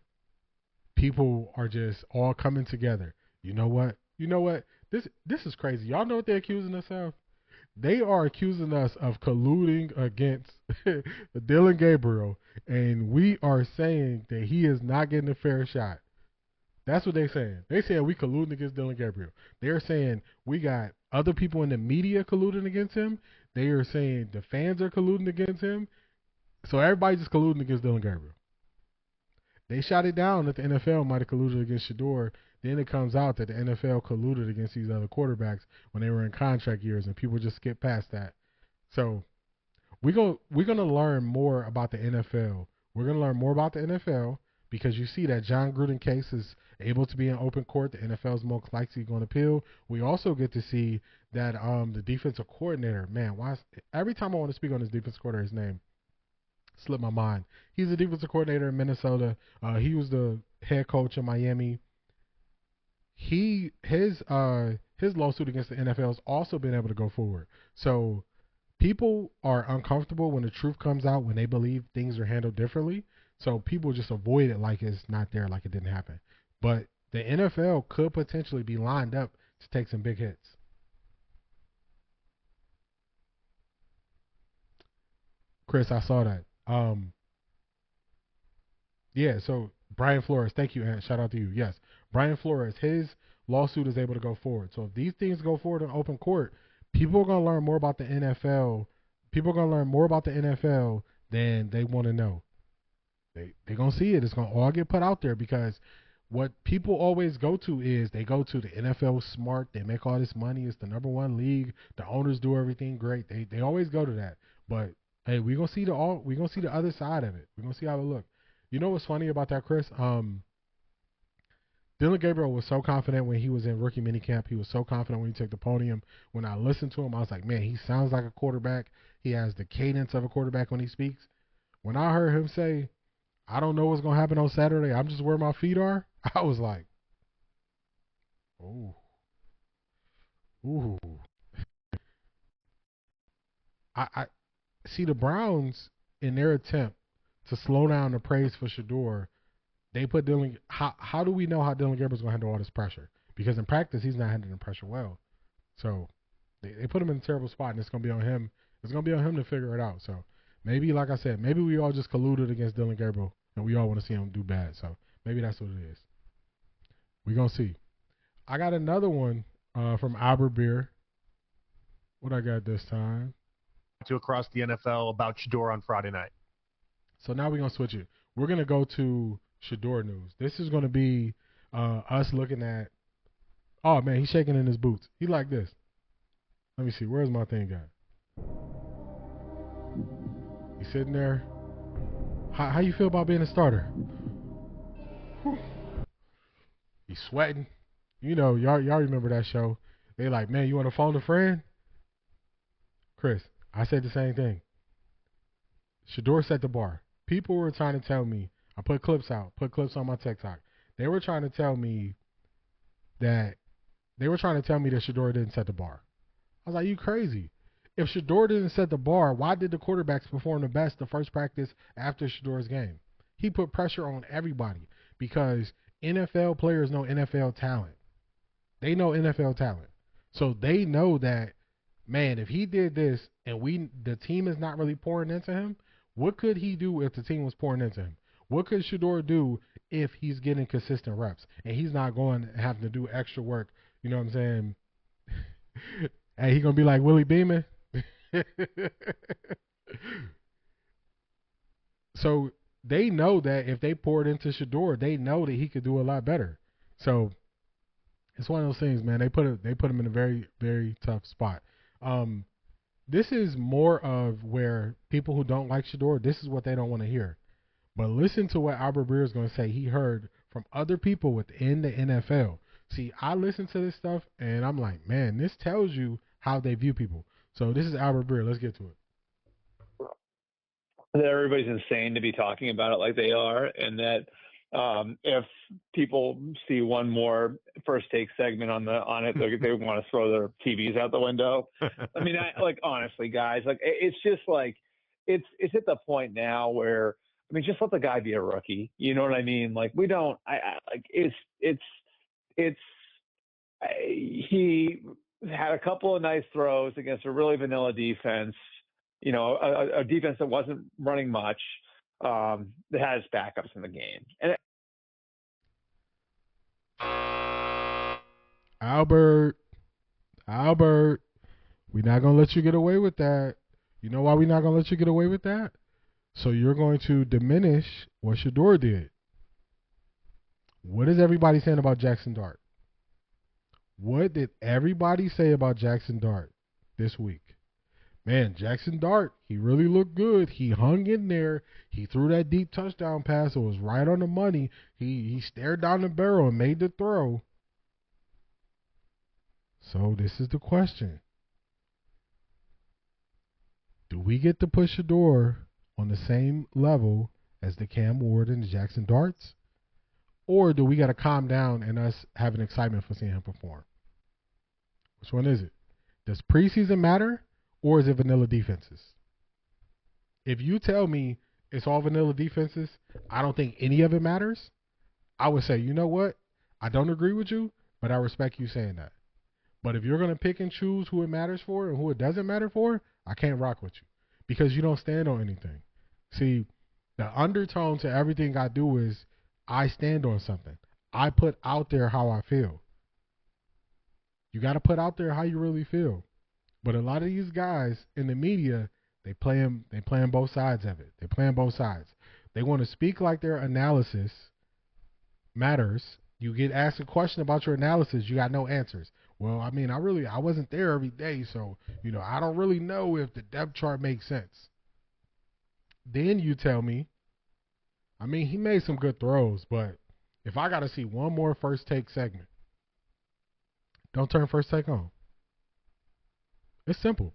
A: people are just all coming together. You know what? This is crazy. Y'all know what they're accusing us of? They are accusing us of colluding against Dillon Gabriel, and we are saying that he is not getting a fair shot. That's what they're saying. They saying we colluding against Dillon Gabriel. They're saying we got other people in the media colluding against him. They are saying the fans are colluding against him. So everybody's just colluding against Dillon Gabriel. They shot it down that the NFL might have colluded against Shedeur. Then it comes out that the NFL colluded against these other quarterbacks when they were in contract years, and people just skip past that. So we're gonna learn more about the NFL. We're gonna learn more about the NFL because you see that John Gruden case is able to be in open court. The NFL is most likely going to appeal. We also get to see that the defensive coordinator, man, every time I want to speak on this defensive coordinator, his name slipped my mind. He's a defensive coordinator in Minnesota. He was the head coach in Miami. His lawsuit against the NFL has also been able to go forward. So people are uncomfortable when the truth comes out, when they believe things are handled differently. So people just avoid it like it's not there, like it didn't happen. But the NFL could potentially be lined up to take some big hits. Chris, I saw that. Yeah, so Brian Flores, thank you, and shout out to you. Yes, Brian Flores, his lawsuit is able to go forward. So if these things go forward in open court, people are going to learn more about the NFL. People are going to learn more about the NFL than they want to know. They're going to see it. It's going to all get put out there because what people always go to is they go to the NFL smart. They make all this money. It's the number one league. The owners do everything great. They always go to that. But hey, we're gonna see the other side of it. We're gonna see how it looks. You know what's funny about that, Chris? Dillon Gabriel was so confident when he was in rookie minicamp. He was so confident when he took the podium. When I listened to him, I was like, man, he sounds like a quarterback. He has the cadence of a quarterback when he speaks. When I heard him say, I don't know what's going to happen on Saturday, I'm just where my feet are, I was like, ooh. I see the Browns in their attempt to slow down the praise for Shedeur. They put Dillon. How do we know how Dillon Gabriel's going to handle all this pressure? Because in practice, he's not handling the pressure well. So they put him in a terrible spot, and it's going to be on him. It's going to be on him to figure it out. So maybe, like I said, maybe we all just colluded against Dillon Gabriel, and we all want to see him do bad. So maybe that's what it is. We're going to see. I got another one from Albert Breer. What I got this time?
G: To across the NFL about Shedeur on Friday night.
A: So now we're going to switch it. We're going to go to Shedeur news. This is going to be us looking at, oh, man, he's shaking in his boots. He like this. Let me see. Where's my thing at? He's sitting there. How you feel about being a starter? Whew. He's sweating. You know, y'all remember that show. They like, man, you want to phone a friend? Chris, I said the same thing. Shedeur set the bar. People were trying to tell me, I put clips on my TikTok. They were trying to tell me that Shedeur didn't set the bar. I was like, you crazy. If Shedeur didn't set the bar, why did the quarterbacks perform the best the first practice after Shedeur's game? He put pressure on everybody because NFL players know NFL talent. They know NFL talent. So they know that, man, if he did this and the team is not really pouring into him, what could he do if the team was pouring into him? What could Shedeur do if he's getting consistent reps and he's not going and having to do extra work? You know what I'm saying? Hey, he going to be like Willie Beeman. So they know that if they poured into Shedeur, they know that he could do a lot better. So it's one of those things, man. They put him in a very, very tough spot. This is more of where people who don't like Shedeur, this is what they don't want to hear. But listen to what Albert Breer is going to say he heard from other people within the NFL. See, I listen to this stuff, and I'm like, man, this tells you how they view people. So this is Albert Breer. Let's get to it.
F: That everybody's insane to be talking about it like they are, and that if people see one more first take segment on it, they want to throw their TVs out the window. I mean, honestly, guys, it's just it's at the point now where, I mean, just let the guy be a rookie. You know what I mean? Like, we don't. It's he had a couple of nice throws against a really vanilla defense, a defense that wasn't running much, that has backups in the game. And
A: Albert, we're not going to let you get away with that. You know why we're not going to let you get away with that? So you're going to diminish what Shedeur did. What is everybody saying about Jackson Dart? What did everybody say about Jackson Dart this week? Man, Jackson Dart, he really looked good. He hung in there. He threw that deep touchdown pass. It was right on the money. He stared down the barrel and made the throw. So this is the question. Do we get to push Shedeur on the same level as the Cam Ward and the Jackson Darts? Or do we got to calm down and us have an excitement for seeing him perform? Which one is it? Does preseason matter, or is it vanilla defenses? If you tell me it's all vanilla defenses, I don't think any of it matters, I would say, you know what? I don't agree with you, but I respect you saying that. But if you're going to pick and choose who it matters for and who it doesn't matter for, I can't rock with you because you don't stand on anything. See, the undertone to everything I do is I stand on something. I put out there how I feel. You got to put out there how you really feel. But a lot of these guys in the media, they playing both sides of it. They're playing both sides. They want to speak like their analysis matters. You get asked a question about your analysis, you got no answers. Well, I mean, I wasn't there every day, so, I don't really know if the depth chart makes sense. Then you tell me, I mean, he made some good throws, but if I got to see one more first take segment, don't turn first take on. It's simple.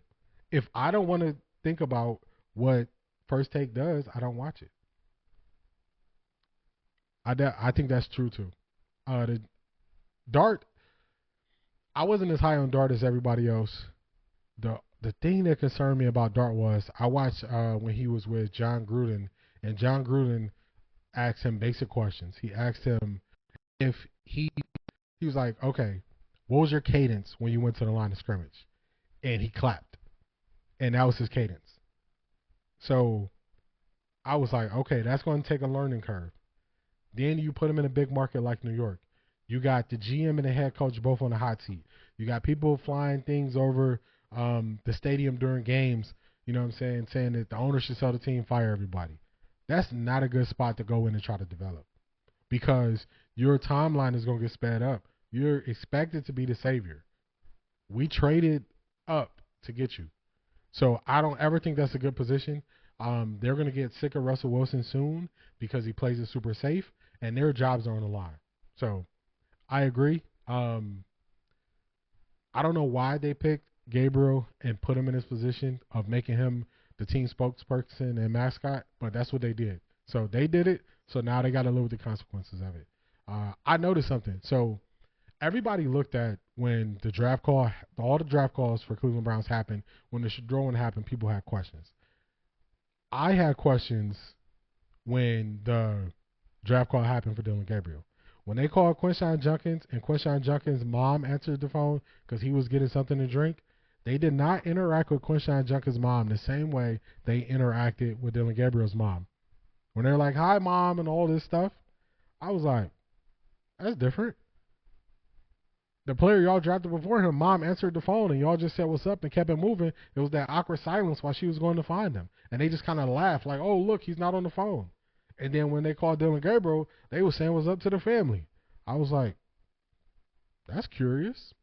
A: If I don't want to think about what first take does, I don't watch it. I think that's true too. The Dart, I wasn't as high on Dart as everybody else. The thing that concerned me about Dart was I watched when he was with John Gruden, and John Gruden asked him basic questions. He asked him if he was like, okay, what was your cadence when you went to the line of scrimmage? And he clapped. And that was his cadence. So I was like, okay, that's going to take a learning curve. Then you put him in a big market like New York. You got the GM and the head coach both on the hot seat. You got people flying things over the stadium during games, you know what I'm saying that the owner should sell the team, fire everybody. That's not a good spot to go in and try to develop because your timeline is going to get sped up. You're expected to be the savior. We traded up to get you. So I don't ever think that's a good position. They're going to get sick of Russell Wilson soon because he plays it super safe, and their jobs are on the line. So I agree. I don't know why they picked Gabriel and put him in this position of making him the team spokesperson and mascot, but that's what they did. So they did it, so now they got to live with the consequences of it. I noticed something. So everybody looked at when the draft call, all the draft calls for Cleveland Browns happened, when the Shedeur one happened, people had questions. I had questions when the draft call happened for Dillon Gabriel. When they called Quinshon Judkins and Quinshon Judkins' mom answered the phone because he was getting something to drink, they did not interact with Quinshon Judkins' mom the same way they interacted with Dillon Gabriel's mom. When they're like, hi, mom, and all this stuff, I was like, that's different. The player y'all drafted before him, mom answered the phone, and y'all just said what's up and kept it moving. It was that awkward silence while she was going to find him. And they just kind of laughed like, oh, look, he's not on the phone. And then when they called Dillon Gabriel, they were saying what's up to the family. I was like, that's curious.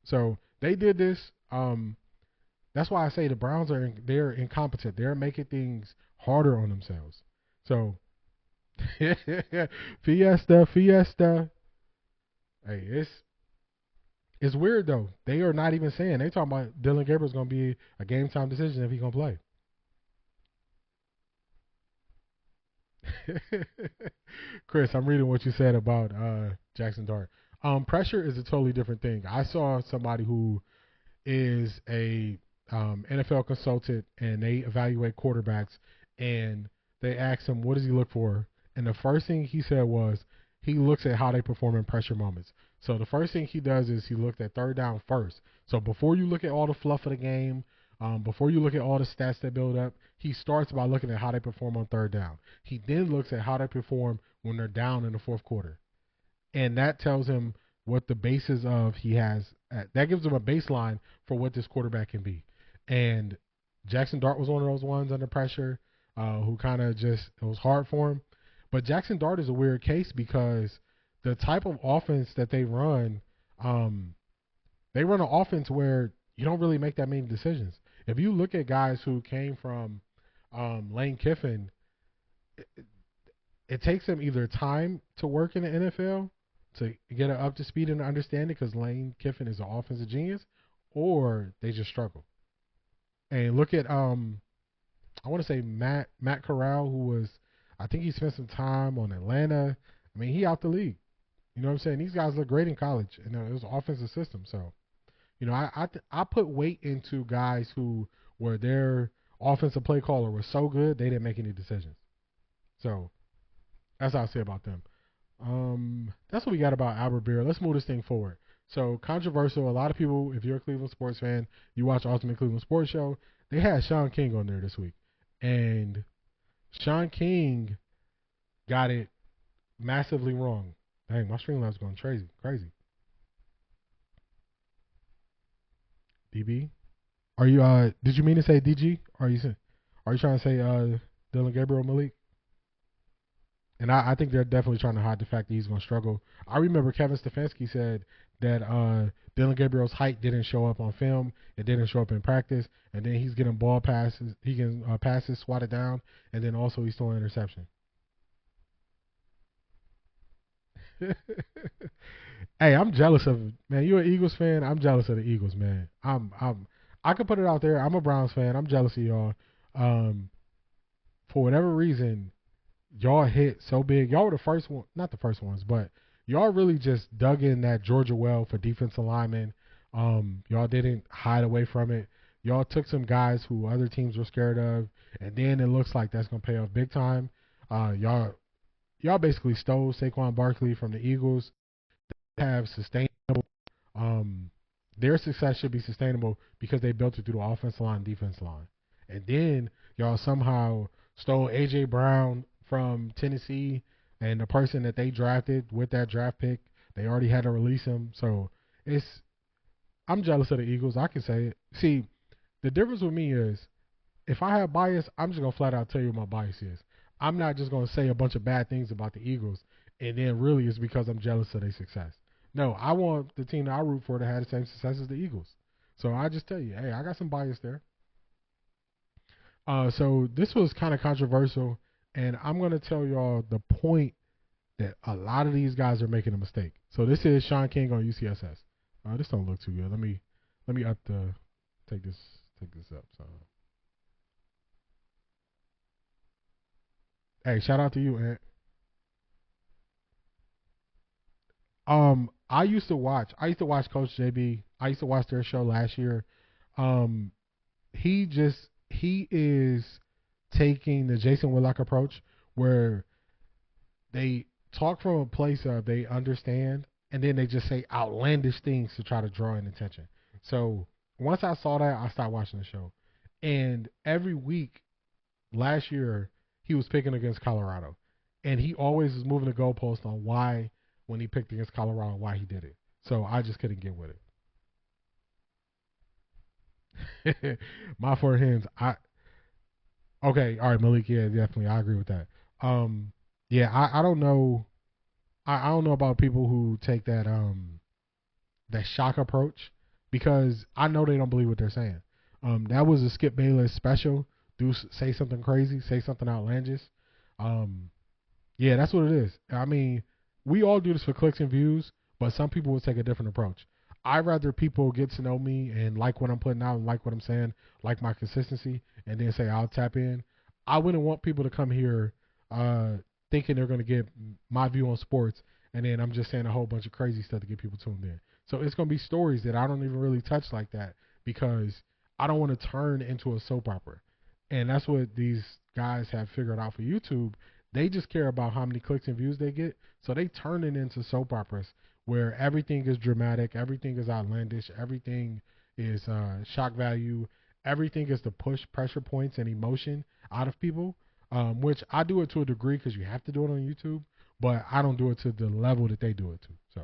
A: So they did this. That's why I say the Browns they're incompetent. They're making things harder on themselves. So Fiesta. Hey, it's weird though. They are not even saying. They talking about Dillon Gabriel's going to be a game time decision if he's going to play. Chris, I'm reading what you said about Jackson Dart. Pressure is a totally different thing. I saw somebody who is a NFL consultant, and they evaluate quarterbacks, and they asked him, what does he look for? And the first thing he said was, he looks at how they perform in pressure moments. So the first thing he does is he looked at third down first. So before you look at all the fluff of the game, before you look at all the stats that build up, he starts by looking at how they perform on third down. He then looks at how they perform when they're down in the fourth quarter. And that tells him what the basis of he has. That gives him a baseline for what this quarterback can be. And Jackson Dart was one of those ones under pressure who kind of just, it was hard for him. But Jackson Dart is a weird case because the type of offense that they run an offense where you don't really make that many decisions. If you look at guys who came from Lane Kiffin, it takes them either time to work in the NFL to get it up to speed and understand it because Lane Kiffin is an offensive genius, or they just struggle. And look at I want to say Matt Corral, who was, I think he spent some time on Atlanta. I mean, he out the league. You know what I'm saying? These guys look great in college, and it was an offensive system. So, you know, I put weight into guys who were their offensive play caller was so good they didn't make any decisions. So that's how I say about them. That's what we got about Albert Breer. Let's move this thing forward. So controversial. A lot of people, if you're a Cleveland sports fan, you watch Ultimate Cleveland Sports Show. They had Sean King on there this week, and Sean King got it massively wrong. Dang, my Streamline's going crazy. DB, are you? Did you mean to say DG? Are you trying to say Dillon Gabriel Malik? And I think they're definitely trying to hide the fact that he's going to struggle. I remember Kevin Stefanski said that Dillon Gabriel's height didn't show up on film. It didn't show up in practice. And then he's getting ball passes. He can passes swatted down. And then also he's throwing interception. Hey, I'm jealous of, man. You an Eagles fan? I'm jealous of the Eagles, man. I could put it out there. I'm a Browns fan. I'm jealous of y'all. For whatever reason, y'all hit so big. Y'all were the first one, not the first ones, but y'all really just dug in that Georgia well for defensive linemen. Y'all didn't hide away from it. Y'all took some guys who other teams were scared of, and then it looks like that's gonna pay off big time. Y'all basically stole Saquon Barkley from the Eagles. They have sustainable. Their success should be sustainable because they built it through the offensive line and defensive line, and then y'all somehow stole A.J. Brown from Tennessee, and the person that they drafted with that draft pick, they already had to release him. So I'm jealous of the Eagles. I can say it. See, the difference with me is if I have bias, I'm just going to flat out tell you what my bias is. I'm not just going to say a bunch of bad things about the Eagles, and then really it's because I'm jealous of their success. No, I want the team that I root for to have the same success as the Eagles. So I just tell you, hey, I got some bias there. So this was kind of controversial, and I'm going to tell y'all the point that a lot of these guys are making a mistake. So this is Sean King on UCSS. This don't look too good. Let me take this up. So, hey, shout out to you, Ant. I used to watch Coach JB. I used to watch their show last year. He is taking the Jason Whitlock approach where they talk from a place of they understand, and then they just say outlandish things to try to draw in attention. So once I saw that, I stopped watching the show. And every week last year, he was picking against Colorado. And he always was moving the goalpost on why, when he picked against Colorado, why he did it. So I just couldn't get with it. My four hands. Okay, all right, Malik. Yeah, definitely, I agree with that. Yeah, I don't know. I don't know about people who take that that shock approach because I know they don't believe what they're saying. That was a Skip Bayless special. Say something crazy, say something outlandish. Yeah, that's what it is. I mean, we all do this for clicks and views, but some people will take a different approach. I'd rather people get to know me and like what I'm putting out and like what I'm saying, like my consistency, and then say I'll tap in. I wouldn't want people to come here thinking they're going to get my view on sports, and then I'm just saying a whole bunch of crazy stuff to get people tuned in. So it's going to be stories that I don't even really touch like that because I don't want to turn into a soap opera. And that's what these guys have figured out for YouTube. They just care about how many clicks and views they get, so they turn it into soap operas where everything is dramatic, everything is outlandish, everything is shock value, everything is to push pressure points and emotion out of people, which I do it to a degree because you have to do it on YouTube, but I don't do it to the level that they do it to. So,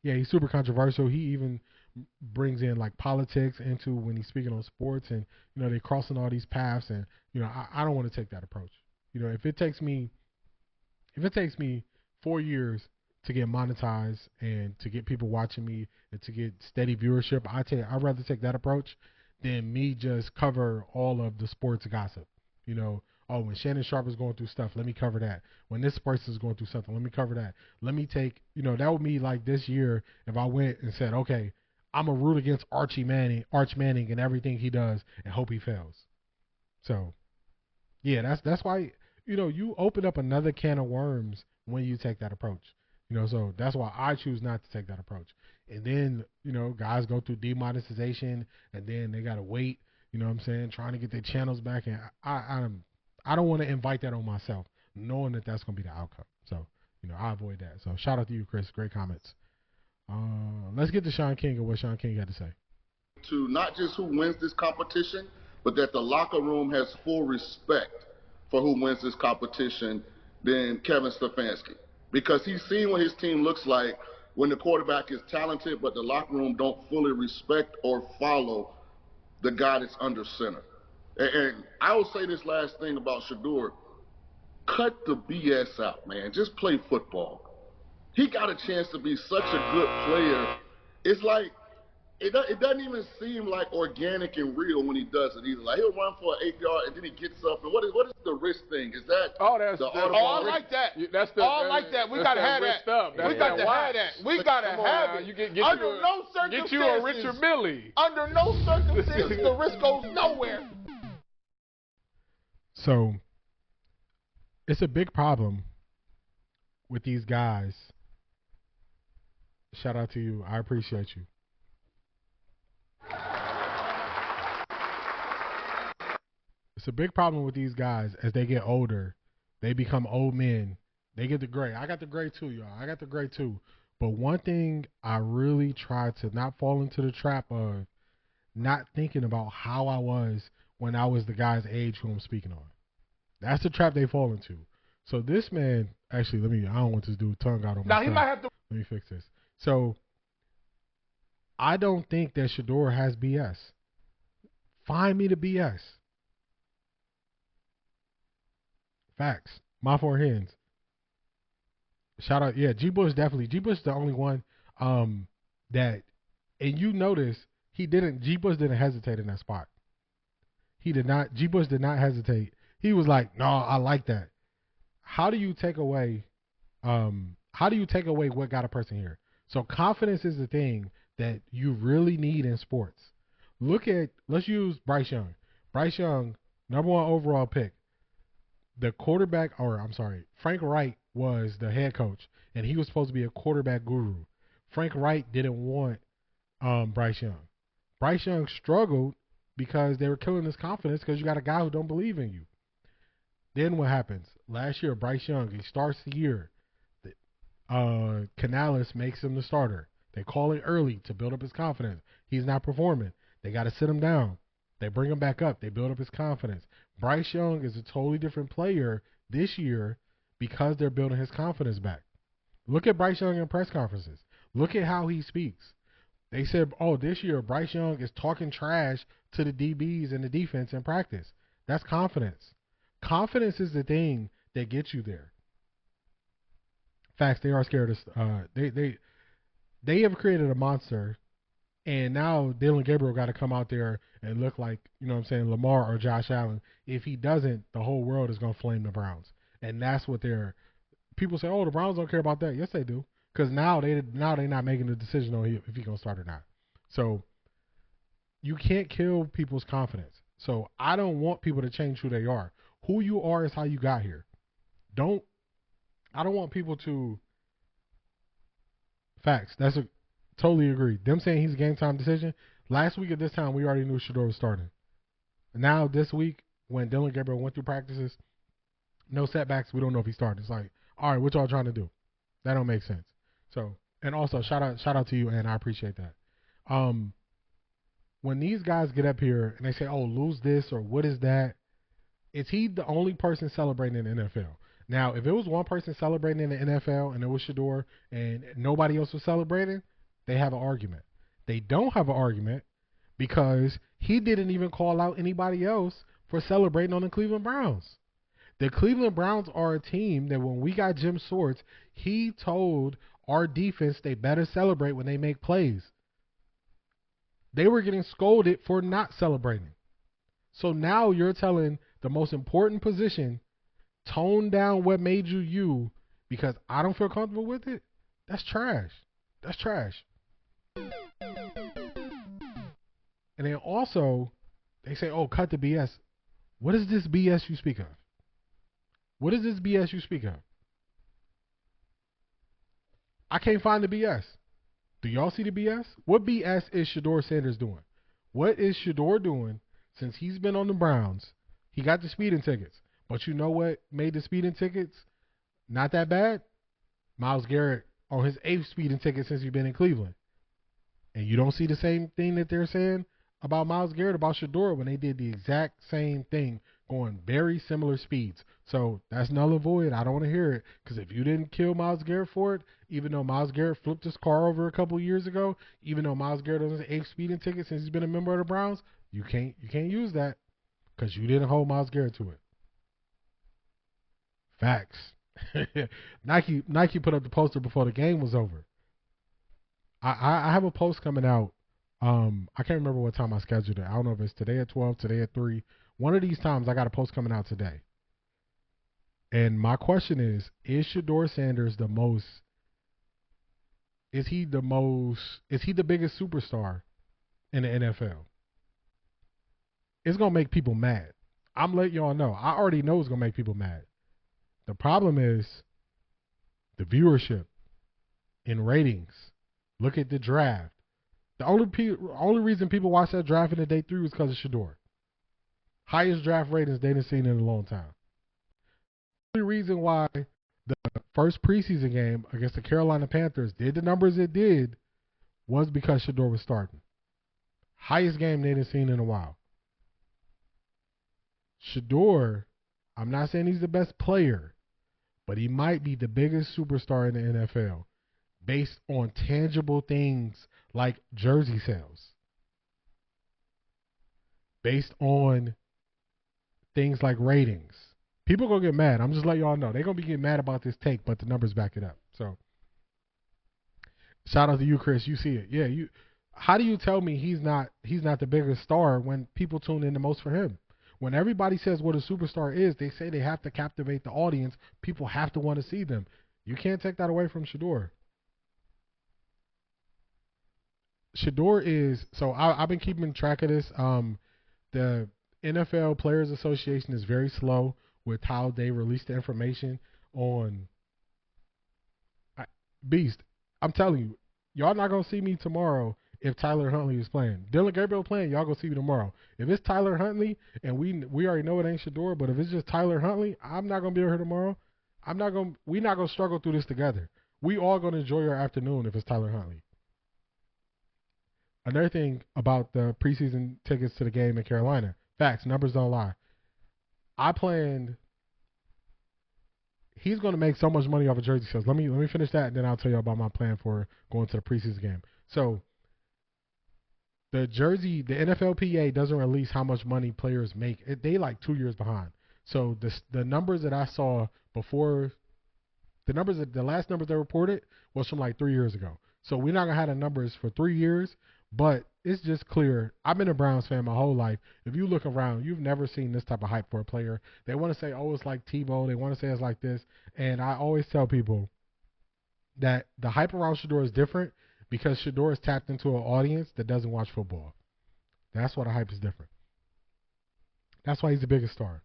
A: yeah, he's super controversial. He even brings in like politics into when he's speaking on sports, and they're crossing all these paths, and I don't want to take that approach. If it takes me 4 years to get monetized and to get people watching me and to get steady viewership, I'd rather take that approach than me just cover all of the sports gossip. When Shannon Sharpe is going through stuff, let me cover that. When this person is going through something, let me cover that. Let me take, that would be like this year if I went and said, okay, I'm going to root against Arch Manning and everything he does and hope he fails. So, yeah, that's why, you open up another can of worms when you take that approach. So that's why I choose not to take that approach. And then, guys go through demonetization and then they got to wait, trying to get their channels back. And I don't want to invite that on myself, knowing that that's going to be the outcome. So, I avoid that. So shout out to you, Chris. Great comments. Let's get to Sean King and what Sean King had to say.
K: To not just who wins this competition, but that the locker room has full respect for who wins this competition than Kevin Stefanski. Because he's seen what his team looks like when the quarterback is talented, but the locker room don't fully respect or follow the guy that's under center. And I will say this last thing about Shedeur. Cut the BS out, man. Just play football. He got a chance to be such a good player. It's like, it doesn't even seem like organic and real when he does it either. Like, he'll run for an 8-yard and then he gets up. And what is the wrist thing? Is that the
B: all like that? That's the all like that. We gotta have that. We got to have that. We gotta have it. Under no circumstances. Get you a Richard Millie. Under no circumstances the wrist goes nowhere.
A: So it's a big problem with these guys. Shout out to you. I appreciate you. It's a big problem with these guys as they get older. They become old men. They get the gray. I got the gray too, y'all. I got the gray too. But one thing I really try to not fall into the trap of not thinking about how I was when I was the guy's age who I'm speaking on. That's the trap they fall into. So this man, actually, I don't want this dude tongue out on my
B: Now he might have to.
A: Let me fix this. So I don't think that Shedeur has BS. Find me the BS. Facts. My four hens. Shout out. Yeah, G. Bush definitely. G. Bush is the only one that, and you notice G. Bush didn't hesitate in that spot. He did not. G. Bush did not hesitate. He was like, no, I like that. How do you take away what got a person here? So confidence is the thing that you really need in sports. Let's use Bryce Young. Bryce Young, number 1 overall pick. The quarterback, Frank Wright was the head coach, and he was supposed to be a quarterback guru. Frank Wright didn't want Bryce Young. Bryce Young struggled because they were killing his confidence because you got a guy who don't believe in you. Then what happens? Last year, Bryce Young, he starts the year. Canales makes him the starter. They call it early to build up his confidence. He's not performing. They got to sit him down. They bring him back up. They build up his confidence. Bryce Young is a totally different player this year because they're building his confidence back. Look at Bryce Young in press conferences. Look at how he speaks. They said, this year Bryce Young is talking trash to the DBs and the defense in practice. That's confidence. Confidence is the thing that gets you there. Facts, they are scared of they have created a monster, and now Dillon Gabriel got to come out there and look like, Lamar or Josh Allen. If he doesn't, the whole world is going to flame the Browns. And that's what people say, the Browns don't care about that. Yes, they do. Because now they're not making the decision on if he's going to start or not. So you can't kill people's confidence. So I don't want people to change who they are. Who you are is how you got here. I don't want people to. Facts. Totally agree. Them saying he's a game time decision. Last week at this time, we already knew Shedeur was starting. Now this week, when Dillon Gabriel went through practices, no setbacks. We don't know if he started. It's like, all right, what y'all trying to do? That don't make sense. So, and also shout out to you, and I appreciate that. When these guys get up here and they say, "Oh, lose this" or "What is that?" Is he the only person celebrating in the NFL? Now, if it was one person celebrating in the NFL and it was Shedeur and nobody else was celebrating, they have an argument. They don't have an argument because he didn't even call out anybody else for celebrating on the Cleveland Browns. The Cleveland Browns are a team that when we got Jim Swartz, he told our defense they better celebrate when they make plays. They were getting scolded for not celebrating. So now you're telling the most important position, tone down what made you you because I don't feel comfortable with it? That's trash. That's trash. And then also, they say, "Oh, cut the BS." What is this BS you speak of? What is this BS you speak of? I can't find the BS. Do y'all see the BS? What BS is Shedeur Sanders doing? What is Shedeur doing since he's been on the Browns? He got the speeding tickets. But you know what made the speeding tickets not that bad? Myles Garrett on his 8th speeding ticket since he's been in Cleveland. And you don't see the same thing that they're saying about Myles Garrett, about Shedeur, when they did the exact same thing, going very similar speeds. So that's null and void. I don't want to hear it, because if you didn't kill Myles Garrett for it, even though Myles Garrett flipped his car over a couple years ago, even though Myles Garrett has his 8th speeding ticket since he's been a member of the Browns, you can't use that because you didn't hold Myles Garrett to it. Facts. Nike put up the poster before the game was over. I have a post coming out. I can't remember what time I scheduled it. I don't know if it's today at 12, today at 3. One of these times I got a post coming out today. And my question is Shedeur Sanders is he the biggest superstar in the NFL? It's going to make people mad. I'm letting y'all know. I already know it's going to make people mad. The problem is the viewership and ratings. Look at the draft. The only reason people watch that draft in the day 3 was because of Shedeur. Highest draft ratings they didn't seen in a long time. The only reason why the first preseason game against the Carolina Panthers did the numbers it did was because Shedeur was starting. Highest game they didn't seen in a while. Shedeur, I'm not saying he's the best player, but he might be the biggest superstar in the NFL based on tangible things like jersey sales, based on things like ratings. People going to get mad. I'm just letting y'all know. They're going to be getting mad about this take, but the numbers back it up. So, shout out to you, Chris. You see it. Yeah, you. How do you tell me he's not the biggest star when people tune in the most for him? When everybody says what a superstar is, they say they have to captivate the audience. People have to want to see them. You can't take that away from Shedeur. Shedeur is, so I've been keeping track of this. The NFL Players Association is very slow with how they release the information on Beast. I'm telling you, y'all not going to see me tomorrow if Tyler Huntley is playing. Dillon Gabriel playing, y'all going to see me tomorrow. If it's Tyler Huntley, and we already know it ain't Shedeur, but if it's just Tyler Huntley, I'm not going to be here tomorrow. We're not going to struggle through this together. We all going to enjoy our afternoon if it's Tyler Huntley. Another thing about the preseason tickets to the game in Carolina, facts, numbers don't lie. I planned. He's going to make so much money off of jersey sales. Let me finish that, and then I'll tell you about my plan for going to the preseason game. So, the NFLPA doesn't release how much money players make. They like 2 years behind. So the numbers that I saw before, the last numbers they reported was from like 3 years ago. So we're not gonna have the numbers for 3 years. But it's just clear. I've been a Browns fan my whole life. If you look around, you've never seen this type of hype for a player. They want to say, oh, it's like Tebow. They want to say it's like this. And I always tell people that the hype around Shedeur is different because Shedeur is tapped into an audience that doesn't watch football. That's why the hype is different. That's why he's the biggest star.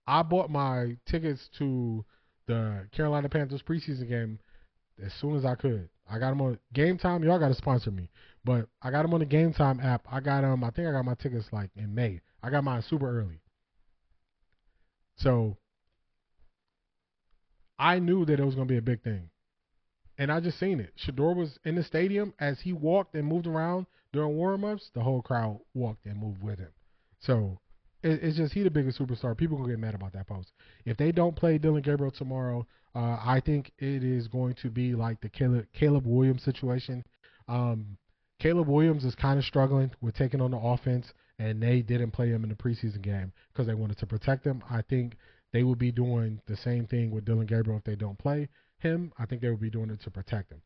A: I bought my tickets to the Carolina Panthers preseason game as soon as I could. I got them on Game Time. Y'all got to sponsor me. But I got them on the Game Time app. I think I got my tickets like in May. I got mine super early. So I knew that it was going to be a big thing. And I just seen it. Shedeur was in the stadium as he walked and moved around during warm-ups. The whole crowd walked and moved with him. So it's just he the biggest superstar. People gonna get mad about that post. If they don't play Dillon Gabriel tomorrow, I think it is going to be like the Caleb Williams situation. Caleb Williams is kind of struggling with taking on the offense, and they didn't play him in the preseason game because they wanted to protect him. I think they will be doing the same thing with Dillon Gabriel if they don't play him. I think they will be doing it to protect him.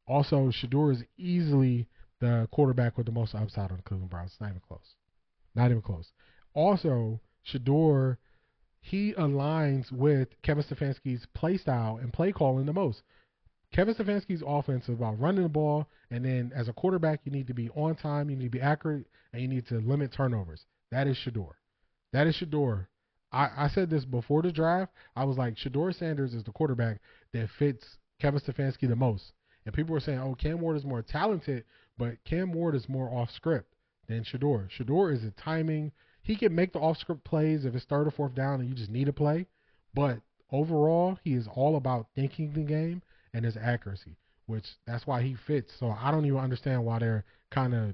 A: Also, Shedeur is easily the quarterback with the most upside on the Cleveland Browns. Not even close. Not even close. Also, Shedeur, he aligns with Kevin Stefanski's play style and play calling the most. Kevin Stefanski's offense is about running the ball, and then as a quarterback, you need to be on time, you need to be accurate, and you need to limit turnovers. That is Shedeur. That is Shedeur. I said this before the draft. I was like, Shedeur Sanders is the quarterback that fits Kevin Stefanski the most. And people were saying, oh, Cam Ward is more talented, but Cam Ward is more off script than Shedeur. Shedeur is a timing. He can make the off script plays if it's third or fourth down and you just need a play. But overall, he is all about thinking the game and his accuracy, which that's why he fits. So I don't even understand why they're kind of.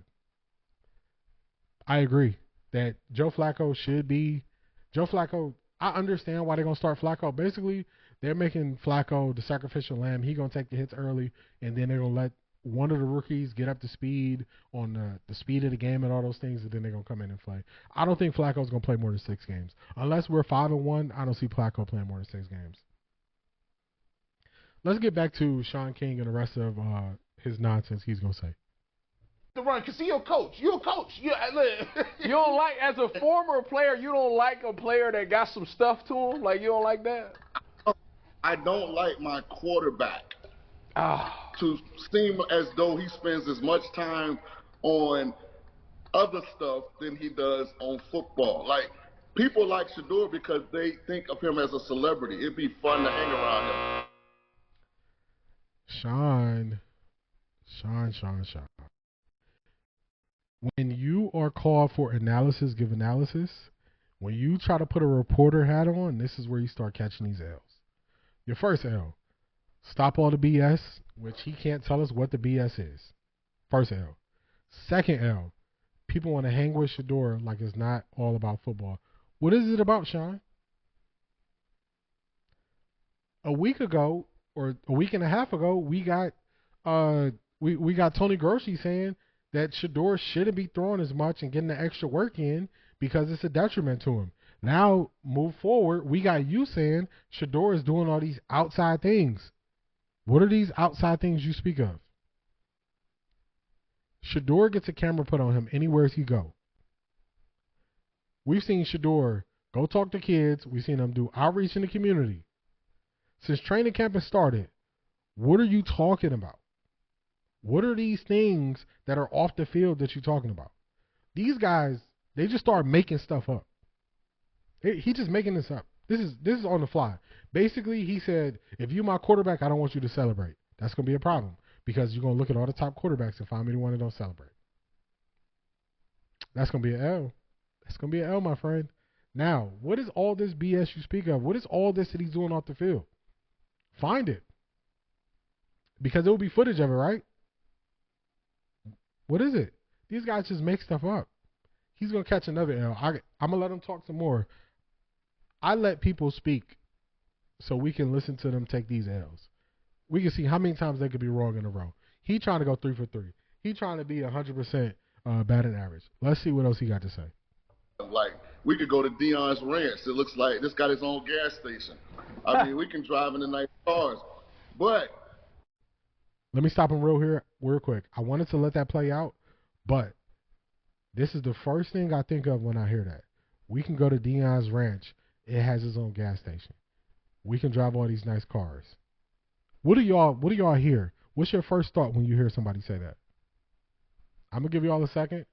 A: I agree that Joe Flacco should be. Joe Flacco, I understand why they're going to start Flacco. Basically, they're making Flacco the sacrificial lamb. He's going to take the hits early, and then they're going to let one of the rookies get up to speed on the speed of the game and all those things, and then they're going to come in and play. I don't think Flacco's going to play more than 6 games. Unless we're 5-1, I don't see Flacco playing more than 6 games. Let's get back to Sean King and the rest of his nonsense he's going to say.
L: To run because you're a coach. You're a coach.
B: You don't like, as a former player, you don't like a player that got some stuff to him? Like, you don't like that?
K: I don't like my quarterback to seem as though he spends as much time on other stuff than he does on football. Like, people like Shedeur because they think of him as a celebrity. It'd be fun to hang around him.
A: Sean. When you are called for analysis, give analysis. When you try to put a reporter hat on, this is where you start catching these L's. Your first L, stop all the BS, which he can't tell us what the BS is. First L. Second L, people want to hang with Shedeur like it's not all about football. What is it about, Sean? A week ago, or a week and a half ago, we got Tony Grossi saying that Shedeur shouldn't be throwing as much and getting the extra work in because it's a detriment to him. Now, move forward, we got you saying Shedeur is doing all these outside things. What are these outside things you speak of? Shedeur gets a camera put on him anywhere he go. We've seen Shedeur go talk to kids. We've seen him do outreach in the community. Since training camp has started, what are you talking about? What are these things that are off the field that you're talking about? These guys, they just start making stuff up. He's just making this up. This is on the fly. Basically, he said, if you're my quarterback, I don't want you to celebrate. That's going to be a problem because you're going to look at all the top quarterbacks and find me the one that don't celebrate. That's going to be an L. That's going to be an L, my friend. Now, what is all this BS you speak of? What is all this that he's doing off the field? Find it. Because there will be footage of it, right? What is it? These guys just make stuff up. He's going to catch another L. I'm going to let him talk some more. I let people speak so we can listen to them take these L's. We can see how many times they could be wrong in a row. He trying to go 3 for 3. He trying to be 100% batting average. Let's see what else he got to say.
K: Like, we could go to Dion's Ranch. It looks like this got his own gas station. I mean, we can drive in the nice cars. But
A: let me stop him real quick. I wanted to let that play out, but this is the first thing I think of when I hear that. We can go to Dion's Ranch. It has its own gas station. We can drive all these nice cars. What do y'all hear? What's your first thought when you hear somebody say that? I'm going to give y'all a second,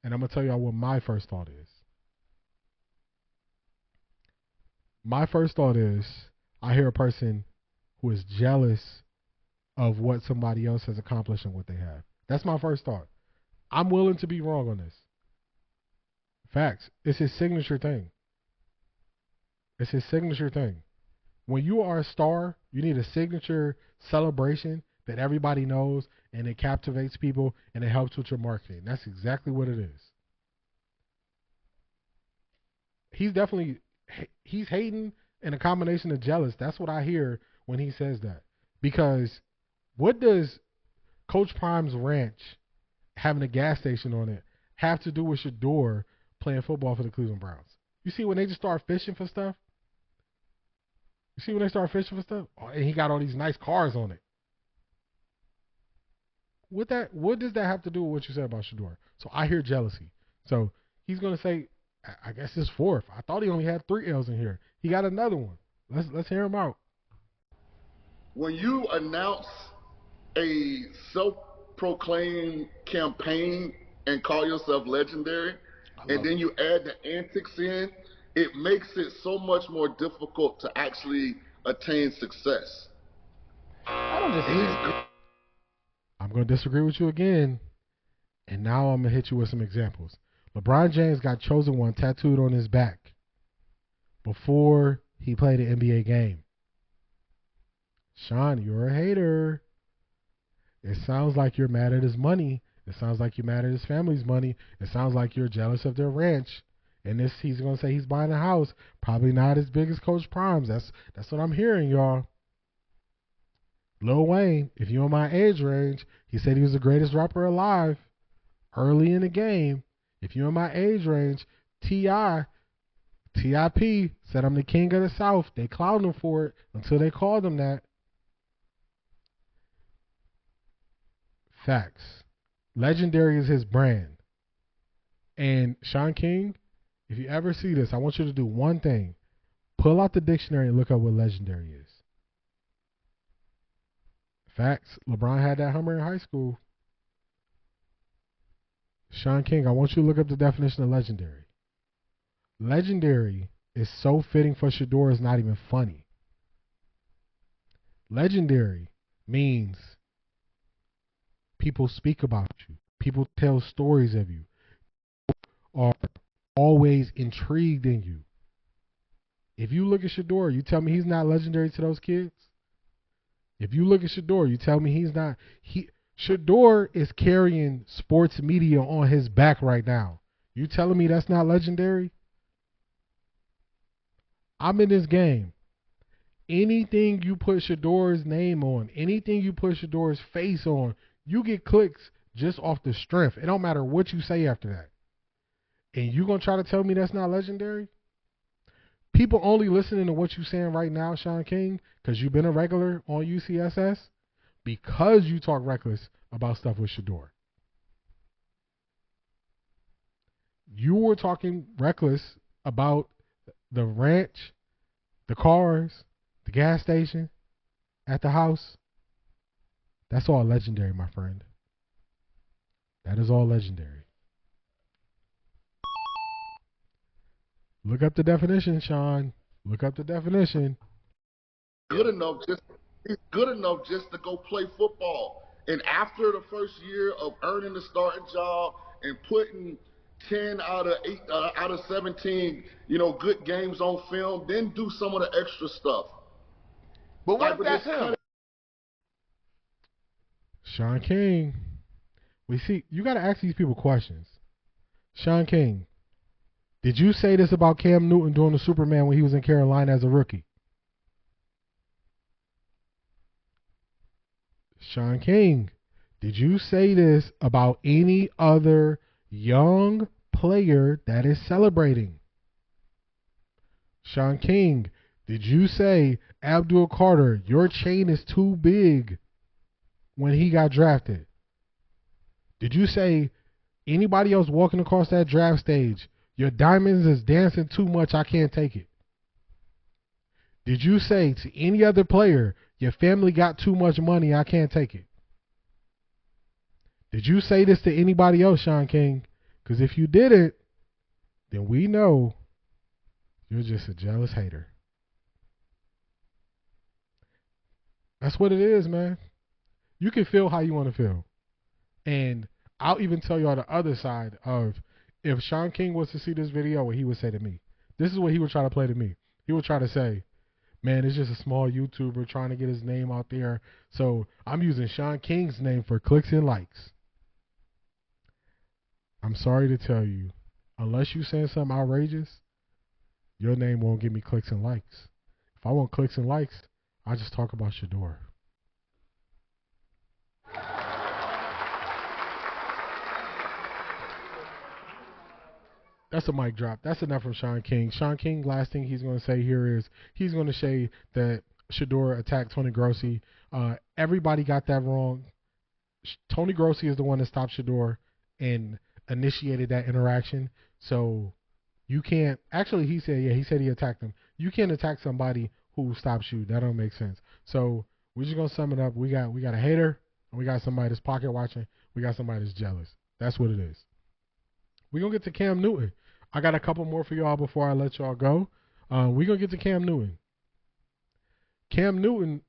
A: and I'm going to tell y'all what my first thought is. My first thought is I hear a person who is jealous of what somebody else has accomplished and what they have. That's my first thought. I'm willing to be wrong on this. Facts. It's his signature thing. It's his signature thing. When you are a star, you need a signature celebration that everybody knows, and it captivates people, and it helps with your marketing. That's exactly what it is. He's hating and a combination of jealous. That's what I hear when he says that. Because what does Coach Prime's ranch having a gas station on it have to do with Shedeur playing football for the Cleveland Browns? You see when they just start fishing for stuff? Oh, and he got all these nice cars on it. What does that have to do with what you said about Shedeur? So I hear jealousy. So he's gonna say, I guess it's fourth. I thought he only had 3 L's in here. He got another one. Let's hear him out.
K: When you announce a self-proclaimed campaign and call yourself legendary, and then you add the antics in, it makes it so much more difficult to actually attain success.
B: I don't disagree.
A: I'm going to disagree with you again, and now I'm going to hit you with some examples. LeBron James got chosen one tattooed on his back before he played an NBA game. Sean, you're a hater. It sounds like you're mad at his money. It sounds like you're mad at his family's money. It sounds like you're jealous of their ranch. And he's going to say he's buying a house. Probably not as big as Coach Prime's. That's what I'm hearing, y'all. Lil Wayne, if you're in my age range, he said he was the greatest rapper alive early in the game. If you're in my age range, T.I.P. said I'm the king of the South. They clowned him for it until they called him that. Facts. Legendary is his brand. And Sean King, if you ever see this, I want you to do one thing. Pull out the dictionary and look up what legendary is. Facts. LeBron had that Hummer in high school. Sean King, I want you to look up the definition of legendary. Legendary is so fitting for Shedeur, it's not even funny. Legendary means people speak about you. People tell stories of you. Are always intrigued in you. If you look at Shedeur, you tell me he's not legendary to those kids? If you look at Shedeur, you tell me he's not. Shedeur is carrying sports media on his back right now. You telling me that's not legendary? I'm in this game. Anything you put Shedeur's name on, anything you put Shedeur's face on, you get clicks just off the strength. It don't matter what you say after that. And you going to try to tell me that's not legendary? People only listening to what you're saying right now, Sean King, because you've been a regular on UCSS, because you talk reckless about stuff with Shedeur. You were talking reckless about the ranch, the cars, the gas station, at the house. That's all legendary, my friend. That is all legendary. Look up the definition, Sean. Look up the definition.
K: He's good enough just to go play football. And after the first year of earning the starting job and putting 10 out of 17, good games on film, then do some of the extra stuff.
L: But what if that's him?
A: Sean King. You got to ask these people questions. Sean King, did you say this about Cam Newton doing the Superman when he was in Carolina as a rookie? Sean King, did you say this about any other young player that is celebrating? Sean King, did you say, Abdul Carter, your chain is too big when he got drafted? Did you say, anybody else walking across that draft stage, your diamonds is dancing too much, I can't take it? Did you say to any other player, your family got too much money, I can't take it? Did you say this to anybody else, Sean King? Because if you didn't, then we know you're just a jealous hater. That's what it is, man. You can feel how you want to feel. And I'll even tell you on the other side of, if Sean King was to see this video, what he would say to me. This is what he would try to play to me. He would try to say, Man, it's just a small YouTuber trying to get his name out there. So I'm using Sean King's name for clicks and likes. I'm sorry to tell you, unless you saying something outrageous, your name won't give me clicks and likes. If I want clicks and likes, I just talk about Shedeur. That's a mic drop. That's enough from Sean King. Sean King, last thing he's going to say here is he's going to say that Shedeur attacked Tony Grossi. Everybody got that wrong. Tony Grossi is the one that stopped Shedeur and initiated that interaction. So you can't. Actually, he said he attacked him. You can't attack somebody who stops you. That don't make sense. So we're just gonna sum it up. We got a hater, and we got somebody that's pocket watching. We got somebody that's jealous. That's what it is. We're gonna get to Cam Newton. I got a couple more for y'all before I let y'all go. We're gonna get to Cam Newton. Cam Newton,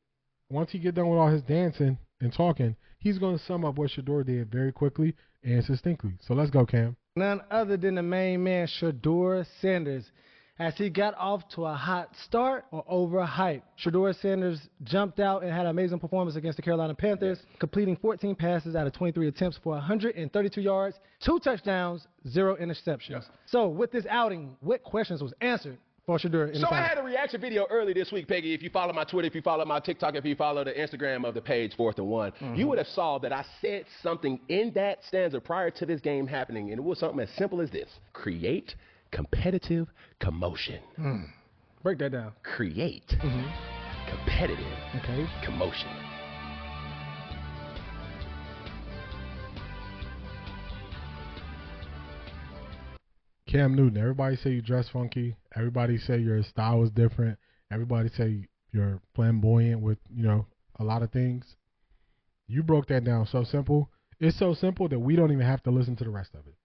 A: once he get done with all his dancing and talking, he's gonna sum up what Shedeur did very quickly and succinctly. So let's go, Cam.
M: None other than the main man, Shedeur Sanders, as he got off to a hot start or overhyped. Shedeur Sanders jumped out and had an amazing performance against the Carolina Panthers, completing 14 passes out of 23 attempts for 132 yards, 2 touchdowns, 0 interceptions. Yep. So with this outing, what questions was answered for Shedeur in the
N: So I
M: final?
N: had a reaction video early this week, Peggy. If you follow my Twitter, if you follow my TikTok, if you follow the Instagram of the page 4th and 1, you would have saw that I said something in that stanza prior to this game happening, and it was something as simple as this: create competitive commotion.
M: Break that down.
N: Create competitive commotion.
A: Cam Newton, everybody say you dress funky. Everybody say your style is different. Everybody say you're flamboyant with, a lot of things. You broke that down so simple. It's so simple that we don't even have to listen to the rest of it.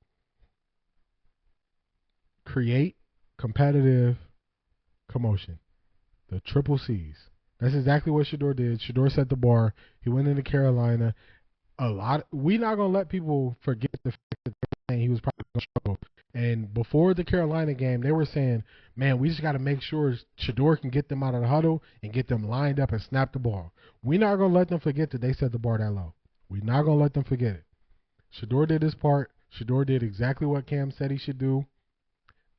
A: Create competitive commotion. The triple C's. That's exactly what Shedeur did. Shedeur set the bar. He went into Carolina. We're not going to let people forget the fact that he was probably going to struggle. And before the Carolina game, they were saying, man, we just got to make sure Shedeur can get them out of the huddle and get them lined up and snap the ball. We're not going to let them forget that they set the bar that low. We're not going to let them forget it. Shedeur did his part. Shedeur did exactly what Cam said he should do.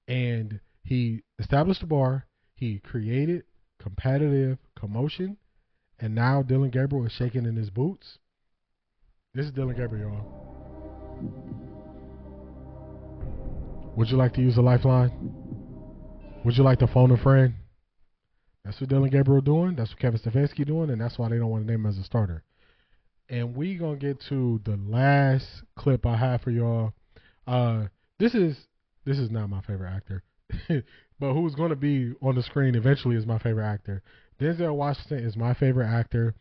A: And he established the bar. He created competitive commotion. And now Dillon Gabriel is shaking in his boots. This is Dillon Gabriel, y'all. Would you like to use a lifeline? Would you like to phone a friend? That's what Dillon Gabriel doing. That's what Kevin Stefanski doing. And that's why they don't want to name him as a starter. And we going to get to the last clip I have for y'all. This is not my favorite actor. But who's going to be on the screen eventually is my favorite actor. Denzel Washington is my favorite actor.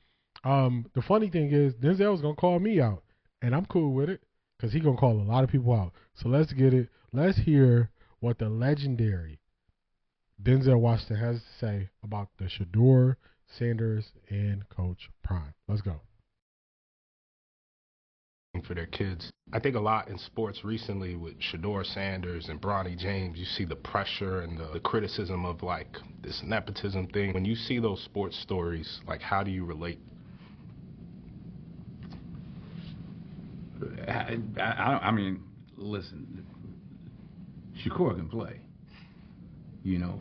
A: The funny thing is, Denzel's going to call me out. And I'm cool with it because he's going to call a lot of people out. So let's get it. Let's hear what the legendary Denzel Washington has to say about the Shedeur Sanders and Coach Prime. Let's go.
O: For their kids. I think a lot in sports recently with Shedeur Sanders and Bronny James, you see the pressure and the criticism of like this nepotism thing. When you see those sports stories, like how do you relate?
P: I mean, listen, Shakur can play,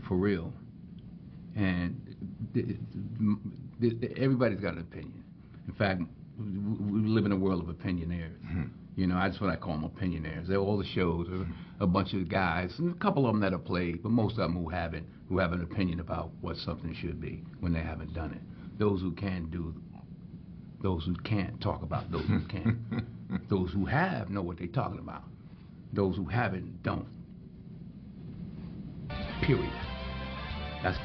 P: for real. And everybody's got an opinion. In fact, we live in a world of opinionaires. That's what I call them, opinionaires. They're all the shows, a bunch of guys, and a couple of them that have played, but most of them who have an opinion about what something should be when they haven't done it. Those who can do, those who can't talk about those who can. Those who have know what they're talking about. Those who haven't don't. Period. That's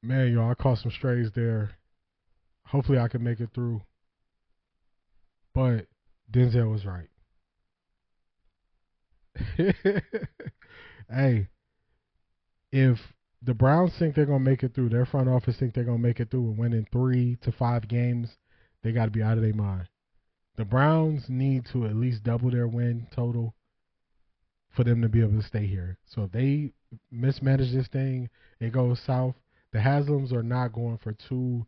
A: Man, y'all, I caught some strays there. Hopefully I can make it through. But Denzel was right. Hey, if the Browns think they're going to make it through, their front office think they're going to make it through and win in 3 to 5 games, they got to be out of their mind. The Browns need to at least double their win total for them to be able to stay here. So if they mismanage this thing, it goes south. The Haslams are not going for two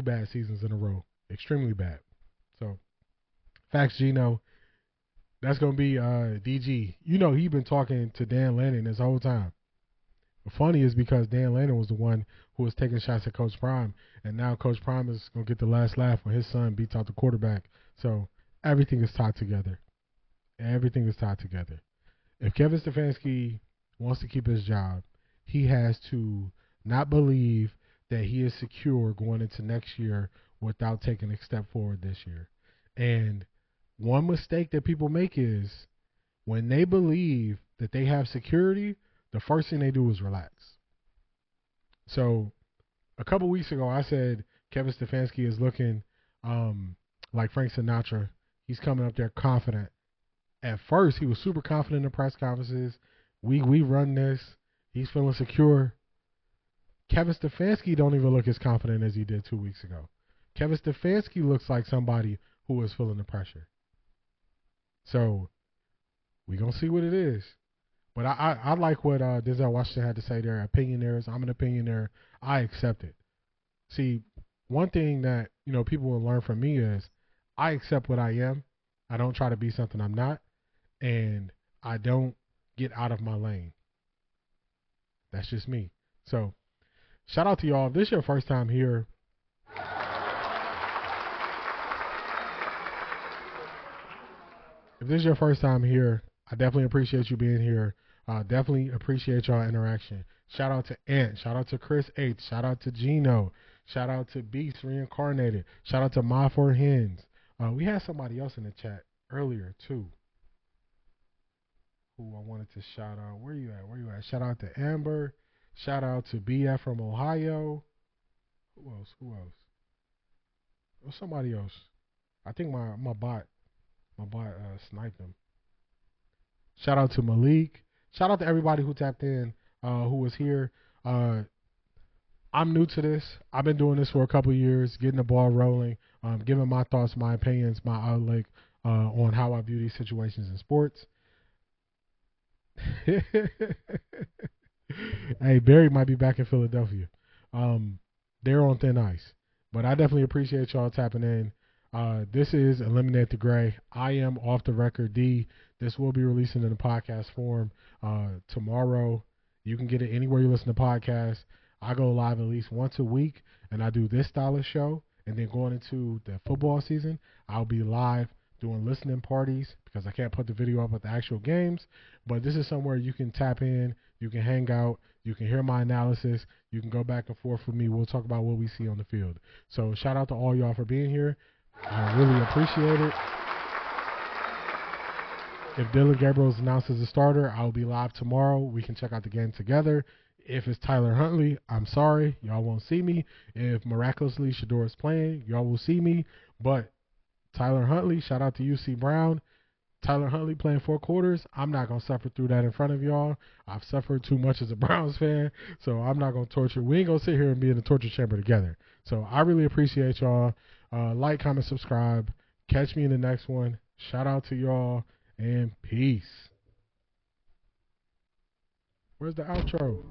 A: bad seasons in a row. Extremely bad. So, facts, Gino. That's going to be DG. You know, he's been talking to Dan Lanning this whole time. The funny is because Dan Lanning was the one who was taking shots at Coach Prime, and now Coach Prime is going to get the last laugh when his son beats out the quarterback. So everything is tied together. Everything is tied together. If Kevin Stefanski wants to keep his job, he has to not believe that he is secure going into next year without taking a step forward this year. And one mistake that people make is when they believe that they have security, the first thing they do is relax. So a couple weeks ago, I said Kevin Stefanski is looking like Frank Sinatra. He's coming up there confident. At first, he was super confident in the press conferences. We run this. He's feeling secure. Kevin Stefanski don't even look as confident as he did 2 weeks ago. Kevin Stefanski looks like somebody who is feeling the pressure. So we're going to see what it is. But I like what Denzel Washington had to say there. Opinionaires. I'm an opinionaire. I accept it. See, one thing that, people will learn from me is I accept what I am. I don't try to be something I'm not. And I don't get out of my lane. That's just me. So, shout out to y'all. If this is your first time here, I definitely appreciate you being here. Definitely appreciate y'all interaction. Shout out to Ant. Shout out to Chris H. Shout out to Gino. Shout out to Beast Reincarnated. Shout out to My Four Hens. We had somebody else in the chat earlier too, who I wanted to shout out. Where you at? Shout out to Amber. Shout out to BF from Ohio. Who else? Or somebody else. I think my bot sniped him. Shout out to Malik. Shout out to everybody who tapped in, who was here. I'm new to this. I've been doing this for a couple of years, getting the ball rolling, giving my thoughts, my opinions, my outlook on how I view these situations in sports. Hey, Barry might be back in Philadelphia. They're on thin ice. But I definitely appreciate y'all tapping in. This is Eliminate the Gray. I am OffThaRecordDee. This will be releasing in the podcast form tomorrow. You can get it anywhere you listen to podcasts. I go live at least once a week, and I do this style of show. And then going into the football season, I'll be live doing listening parties because I can't put the video up at the actual games. But this is somewhere you can tap in, you can hang out, you can hear my analysis, you can go back and forth with me. We'll talk about what we see on the field. So shout out to all y'all for being here. I really appreciate it. If Dillon Gabriel is announced as a starter, I'll be live tomorrow. We can check out the game together. If it's Tyler Huntley, I'm sorry. Y'all won't see me. If miraculously Shedeur is playing, y'all will see me. But Tyler Huntley, shout out to UC Brown. Tyler Huntley playing 4 quarters. I'm not going to suffer through that in front of y'all. I've suffered too much as a Browns fan, so I'm not going to torture. We ain't going to sit here and be in the torture chamber together. So I really appreciate y'all. Like, comment, subscribe. Catch me in the next one. Shout out to y'all, and peace. Where's the outro?